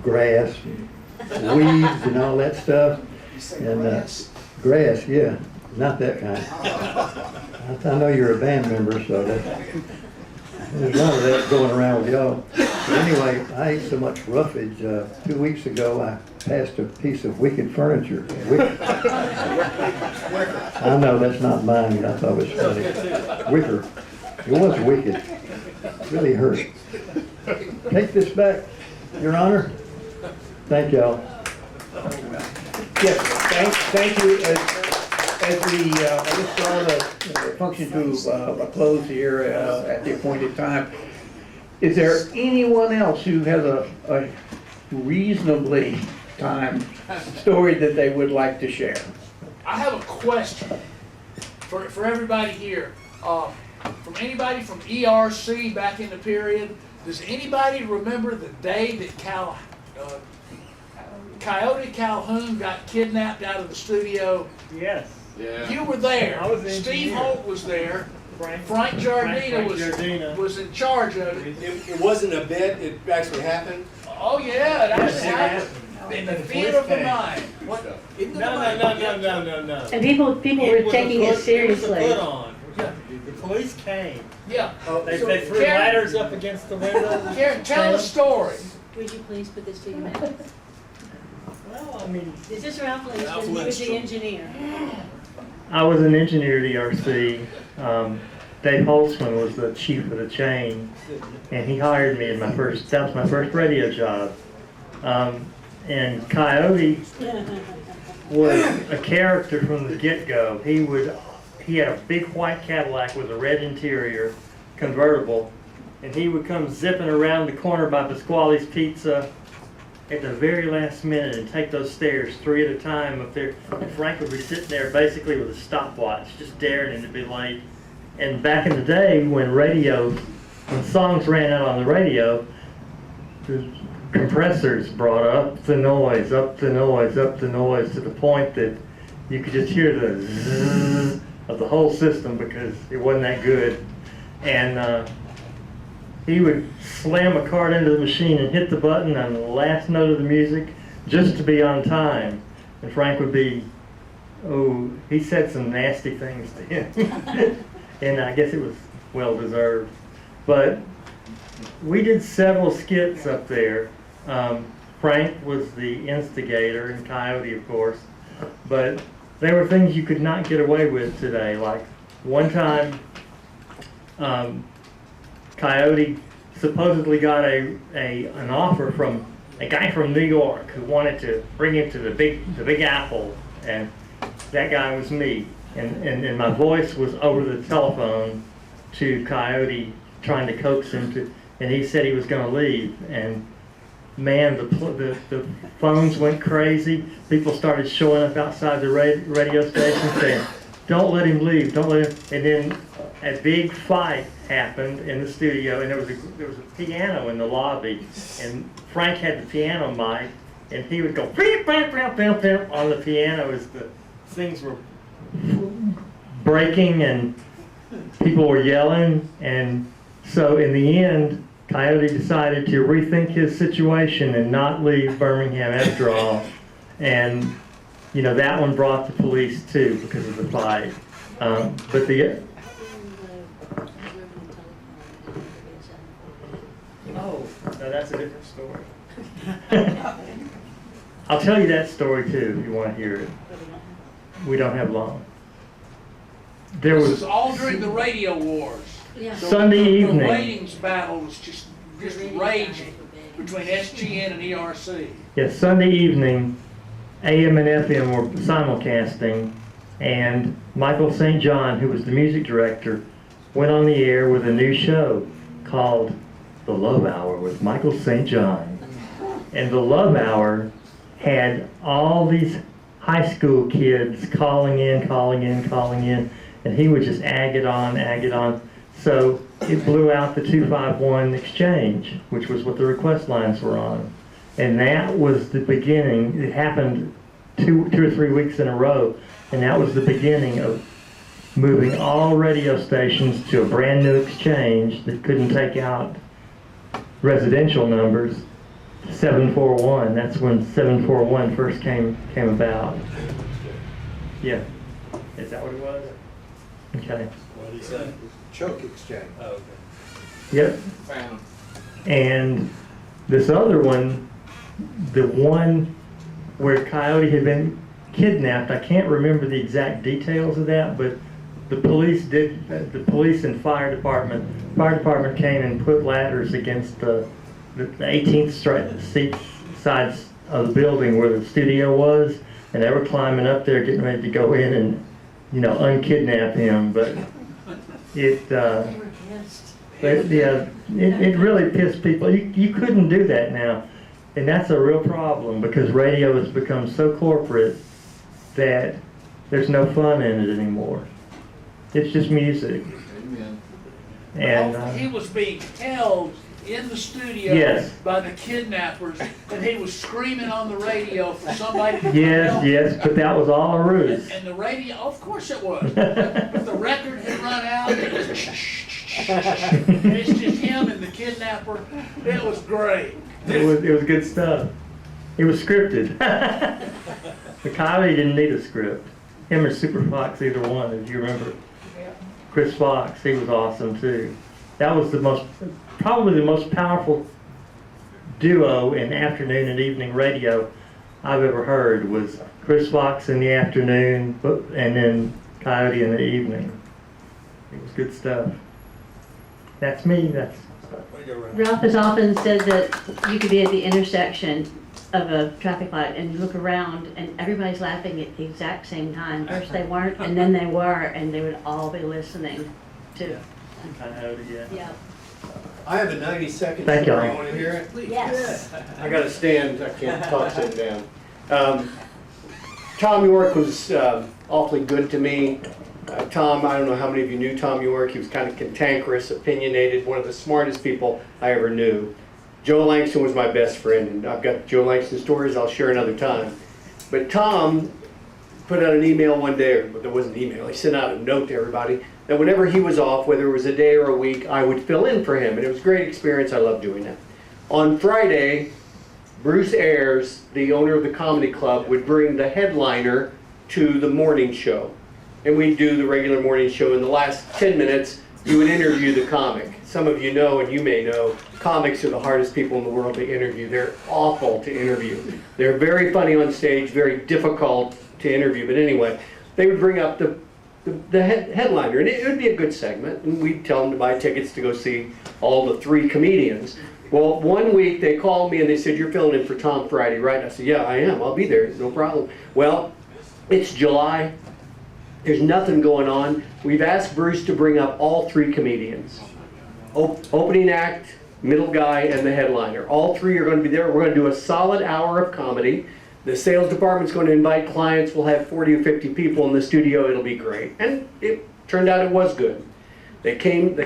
O: grass and weeds and all that stuff. And grass, yeah, not that kind. I know you're a band member, so there's a lot of that going around with y'all. But anyway, I ate so much roughage. 2 weeks ago, I passed a piece of wicked furniture. I know that's not mine. I thought it was funny. Wicker. It was wicked. It really hurt. Take this back, Your Honor. Thank y'all.
D: Yes, thank you. As we let's draw the function to a close here at the appointed time, is there anyone else who has a reasonably timed story that they would like to share?
B: I have a question for everybody here. From anybody from ERC back in the period, does anybody remember the day that Coyote Calhoun got kidnapped out of the studio?
C: Yes.
B: Yeah. You were there.
C: I was the
B: Steve
C: engineer.
B: Holt was there. Frank Giardina was in charge of it.
H: It wasn't a bit, it actually happened.
B: Oh yeah, it actually happened. In the theater of the mind. What?
C: No.
I: And people were taking it seriously.
C: Put on. The police came.
B: Yeah.
C: They
B: So,
C: threw
B: Karen-
C: ladders up against the window.
B: Karen, tell the story.
I: Would you please put this to your mouth?
C: Well, I mean,
I: This is Ralph Lindstrom, he was the engineer.
K: I was an engineer at ERC. Dave Holtzman was the chief of the chain, and he hired me in that was my first radio job. And Coyote was a character from the get-go. He had a big white Cadillac with a red interior, convertible, and he would come zipping around the corner by Pasquale's Pizza at the very last minute and take those stairs 3 at a time up there. And Frank would be sitting there basically with a stopwatch, just daring him to be late. And back in the day when songs ran out on the radio, the compressors brought up the noise, up the noise, up the noise, to the point that you could just hear the zzz of the whole system because it wasn't that good. And he would slam a card into the machine and hit the button on the last note of the music just to be on time. And Frank would be, he said some nasty things to him. And I guess it was well deserved. But we did several skits up there. Frank was the instigator, and Coyote, of course. But there were things you could not get away with today. Like one time, Coyote supposedly got an offer from a guy from New York who wanted to bring him to the Big Apple, and that guy was me. And my voice was over the telephone to Coyote, trying to coax him to, and he said he was going to leave. And man, the phones went crazy. People started showing up outside the radio station saying, "Don't let him leave, don't let him." And then a big fight happened in the studio, and there was a piano in the lobby, and Frank had the piano mic, and he would go beep, beep, beep, beep, beep on the piano as the things were breaking and people were yelling. And so in the end, Coyote decided to rethink his situation and not leave Birmingham after all. And that one brought the police too because of the fight. But the oh, no, that's a different story. I'll tell you that story too if you want to hear it. We don't have long. There
B: This
K: was
B: is all during the radio wars. So
K: Sunday
B: the
K: evening.
B: ratings battle was just raging between SGN and ERC.
K: Yes, Sunday evening, AM and FM were simulcasting, and Michael St. John, who was the music director, went on the air with a new show called The Love Hour with Michael St. John. And The Love Hour had all these high school kids calling in, and he would just ag it on. So it blew out the 251 exchange, which was what the request lines were on. And that was the beginning. It happened two or 3 weeks in a row, and that was the beginning of moving all radio stations to a brand new exchange that couldn't take out residential numbers. 741. That's when 741 first came about. Yeah. Is that what it was? Okay.
A: What did he say? Choke exchange. Oh, okay.
K: Yep. And this other one, the one where Coyote had been kidnapped, I can't remember the exact details of that, but the police and fire department came and put ladders against the 18th side of the building where the studio was, and they were climbing up there getting ready to go in and, unkidnap him, but it really pissed people. You couldn't do that now, and that's a real problem because radio has become so corporate that there's no fun in it anymore. It's just music.
A: Amen.
K: And
B: he was being held in the studio
K: Yes.
B: by the kidnappers, and he was screaming on the radio for somebody to come help.
K: yes, but that was all a ruse.
B: And the radio, of course it was. But the record had run out. It was and it's just him and the kidnapper. It was great.
K: It was good stuff. It was scripted. The Coyote didn't need a script. Him or Super Fox, either one, if you remember. Chris Fox, he was awesome too. That was probably the most powerful duo in afternoon and evening radio I've ever heard was Chris Fox in the afternoon and then Coyote in the evening. It was good stuff. That's me.
I: Ralph has often said that you could be at the intersection of a traffic light and you look around and everybody's laughing at the exact same time. First they weren't, and then they were, and they would all be listening to.
K: Coyote, yeah.
H: I have a 90-second
K: Thank
H: story.
K: you.
H: You want to hear it?
I: Yes.
H: I got to stand. I can't talk sitting down. Tom York was awfully good to me. Tom, I don't know how many of you knew Tom York. He was kind of cantankerous, opinionated, one of the smartest people I ever knew. Joe Langston was my best friend, and I've got Joe Langston stories I'll share another time. But Tom put out an email one day, or there wasn't an email, he sent out a note to everybody that whenever he was off, whether it was a day or a week, I would fill in for him, and it was a great experience. I loved doing that. On Friday, Bruce Ayers, the owner of the comedy club, would bring the headliner to the morning show. And we'd do the regular morning show. In the last 10 minutes, you would interview the comic. Some of you know, and you may know, comics are the hardest people in the world to interview. They're awful to interview. They're very funny on stage, very difficult to interview. But anyway, they would bring up the headliner, and it would be a good segment, and we'd tell them to buy tickets to go see all the 3 comedians. Well, one week they called me and they said, "You're filling in for Tom Friday, right?" I said, "Yeah, I am. I'll be there. No problem." Well, it's July. There's nothing going on. We've asked Bruce to bring up all 3 comedians. Opening act, middle guy, and the headliner. All 3 are going to be there. We're going to do a solid hour of comedy. The sales department's going to invite clients. We'll have 40 or 50 people in the studio. It'll be great. And it turned out it was good. They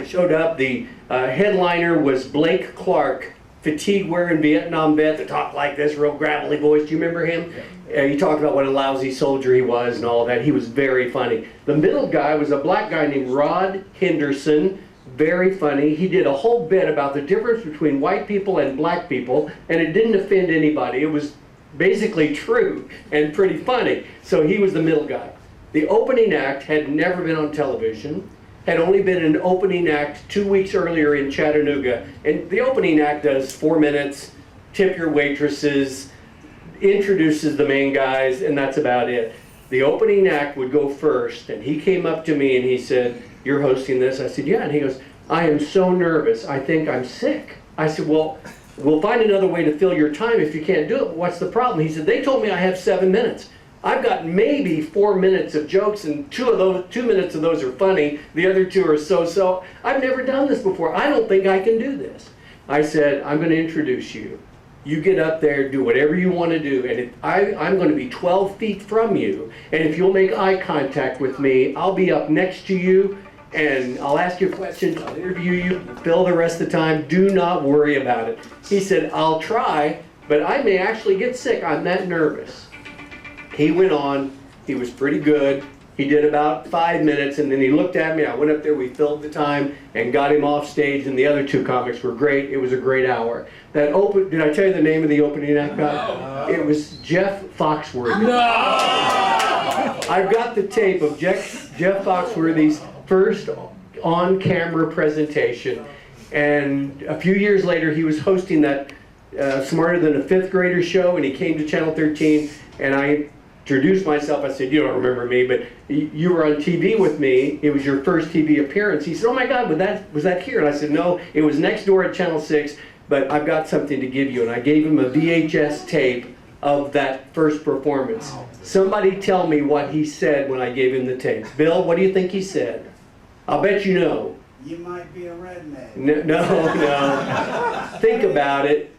H: showed up. The headliner was Blake Clark, fatigue-wearing Vietnam vet that talked like this, real gravelly voice. Do you remember him? He talked about what a lousy soldier he was and all that. He was very funny. The middle guy was a black guy named Rod Henderson. Very funny. He did a whole bit about the difference between white people and black people, and it didn't offend anybody. It was basically true and pretty funny. So he was the middle guy.
P: The opening act had never been on television, had only been an opening act 2 weeks earlier in Chattanooga. And the opening act does 4 minutes, tip your waitresses, introduces the main guys, and that's about it. The opening act would go first, and he came up to me and he said, "You're hosting this?" I said, "Yeah." And he goes, "I am so nervous. I think I'm sick." I said, "Well, we'll find another way to fill your time if you can't do it. What's the problem?" He said, "They told me I have 7 minutes. I've got maybe 4 minutes of jokes, and 2 minutes of those are funny. The other 2 are so-so. I've never done this before. I don't think I can do this." I said, "I'm going to introduce you. You get up there, do whatever you want to do, and I'm going to be 12 feet from you, and if you'll make eye contact with me, I'll be up next to you, and I'll ask you questions, I'll interview you, fill the rest of the time. Do not worry about it." He said, "I'll try, but I may actually get sick. I'm that nervous." He went on. He was pretty good. He did about 5 minutes, and then he looked at me. I went up there, we filled the time, and got him off stage, and the other 2 comics were great. It was a great hour. Did I tell you the name of the opening act guy? No. It was Jeff Foxworthy. No! I've got the tape of Jeff Foxworthy's first on-camera presentation, and a few years later, he was hosting that Smarter Than a Fifth Grader show, and he came to Channel 13, and I introduced myself. I said, "You don't remember me, but you were on TV with me. It was your first TV appearance." He said, "Oh my God, was that here?" And I said, "No, it was next door at Channel 6, but I've got something to give you." And I gave him a VHS tape of that first performance. Somebody tell me what he said when I gave him the tape. Bill, what do you think he said? I'll bet you know.
J: You might be a redneck.
P: No. Think about it.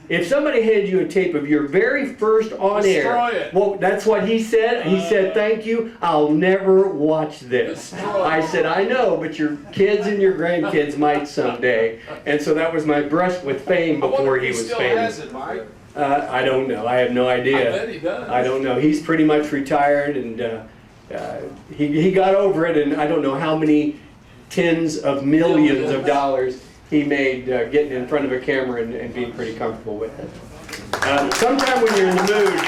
P: If somebody handed you a tape of your very first on-air, well, that's what he said. He said, "Thank you, I'll never watch this." I said, "I know, but your kids and your grandkids might someday." And so that was my brush with fame before he was famous. I don't know. I have no idea.
B: I bet he does.
P: I don't know. He's pretty much retired, and he got over it, and I don't know how many tens of millions of dollars he made getting in front of a camera and being pretty comfortable with it. Sometime when you're in the mood,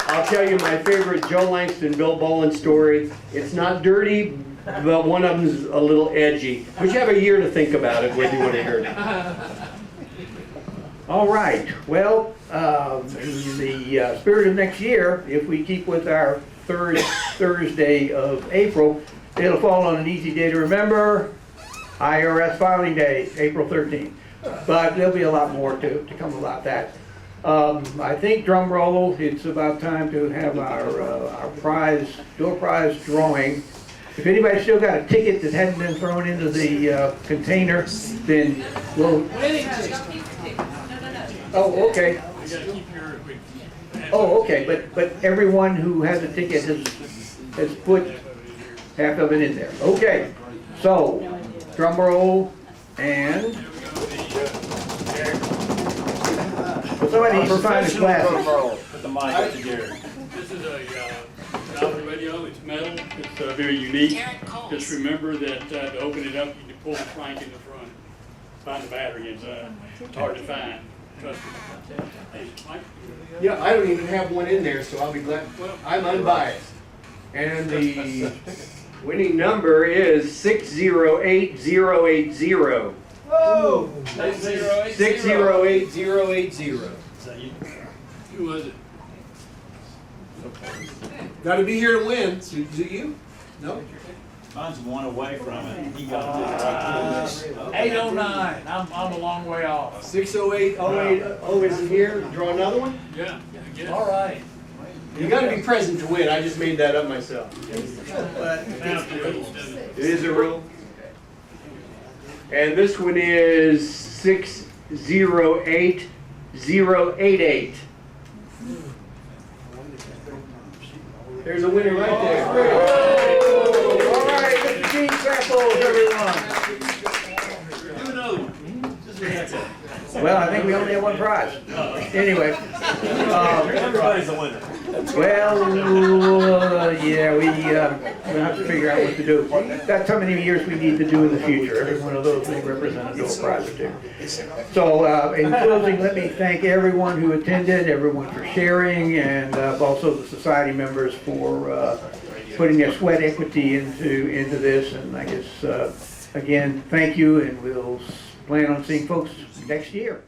P: I'll tell you my favorite Joe Langston, Bill Bolin story. It's not dirty, but one of them's a little edgy. But you have a year to think about it whether you want to hear it.
D: All right, well, in the spirit of next year, if we keep with our third Thursday of April, it'll fall on an easy day to remember. IRS filing day, April 13th. But there'll be a lot more to come about that. I think, drum roll, it's about time to have our door prize drawing. If anybody's still got a ticket that hasn't been thrown into the container, then we'll... Oh, okay. Oh, okay, but everyone who has a ticket has put half of it in there. Okay, so... drum roll, and somebody needs to find his glasses.
M: Put the mic up to Gary.
Q: This is a Dollar radio. It's metal. It's very unique. Just remember that to open it up, you can pull the crank in the front. Find the battery inside. It's hard to find. Trust me. Hey, Mike?
P: Yeah, I don't even have one in there, so I'll be glad. I'm unbiased. And the winning number is 608080.
H: Whoa!
P: 608080.
Q: Who was it?
H: Got to be here to win. Is it you? No?
M: Mine's one away from it. He got
B: 809. I'm a long way off.
P: 608080 is here. Draw another one?
Q: Yeah.
B: All right.
P: You got to be present to win. I just made that up myself. It is a rule. And this one is 608088. There's a winner right there.
D: All right, Mr. Gene samples, everyone.
Q: Do another one.
D: Well, I think we only have one prize. Anyway.
M: Everybody's a winner.
D: Well, yeah, we'll have to figure out what to do. That's how many years we need to do in the future. Every one of those may represent a door prize or two. So, in closing, let me thank everyone who attended, everyone for sharing, and also the society members for putting their sweat equity into this, and I guess, again, thank you, and we'll plan on seeing folks next year.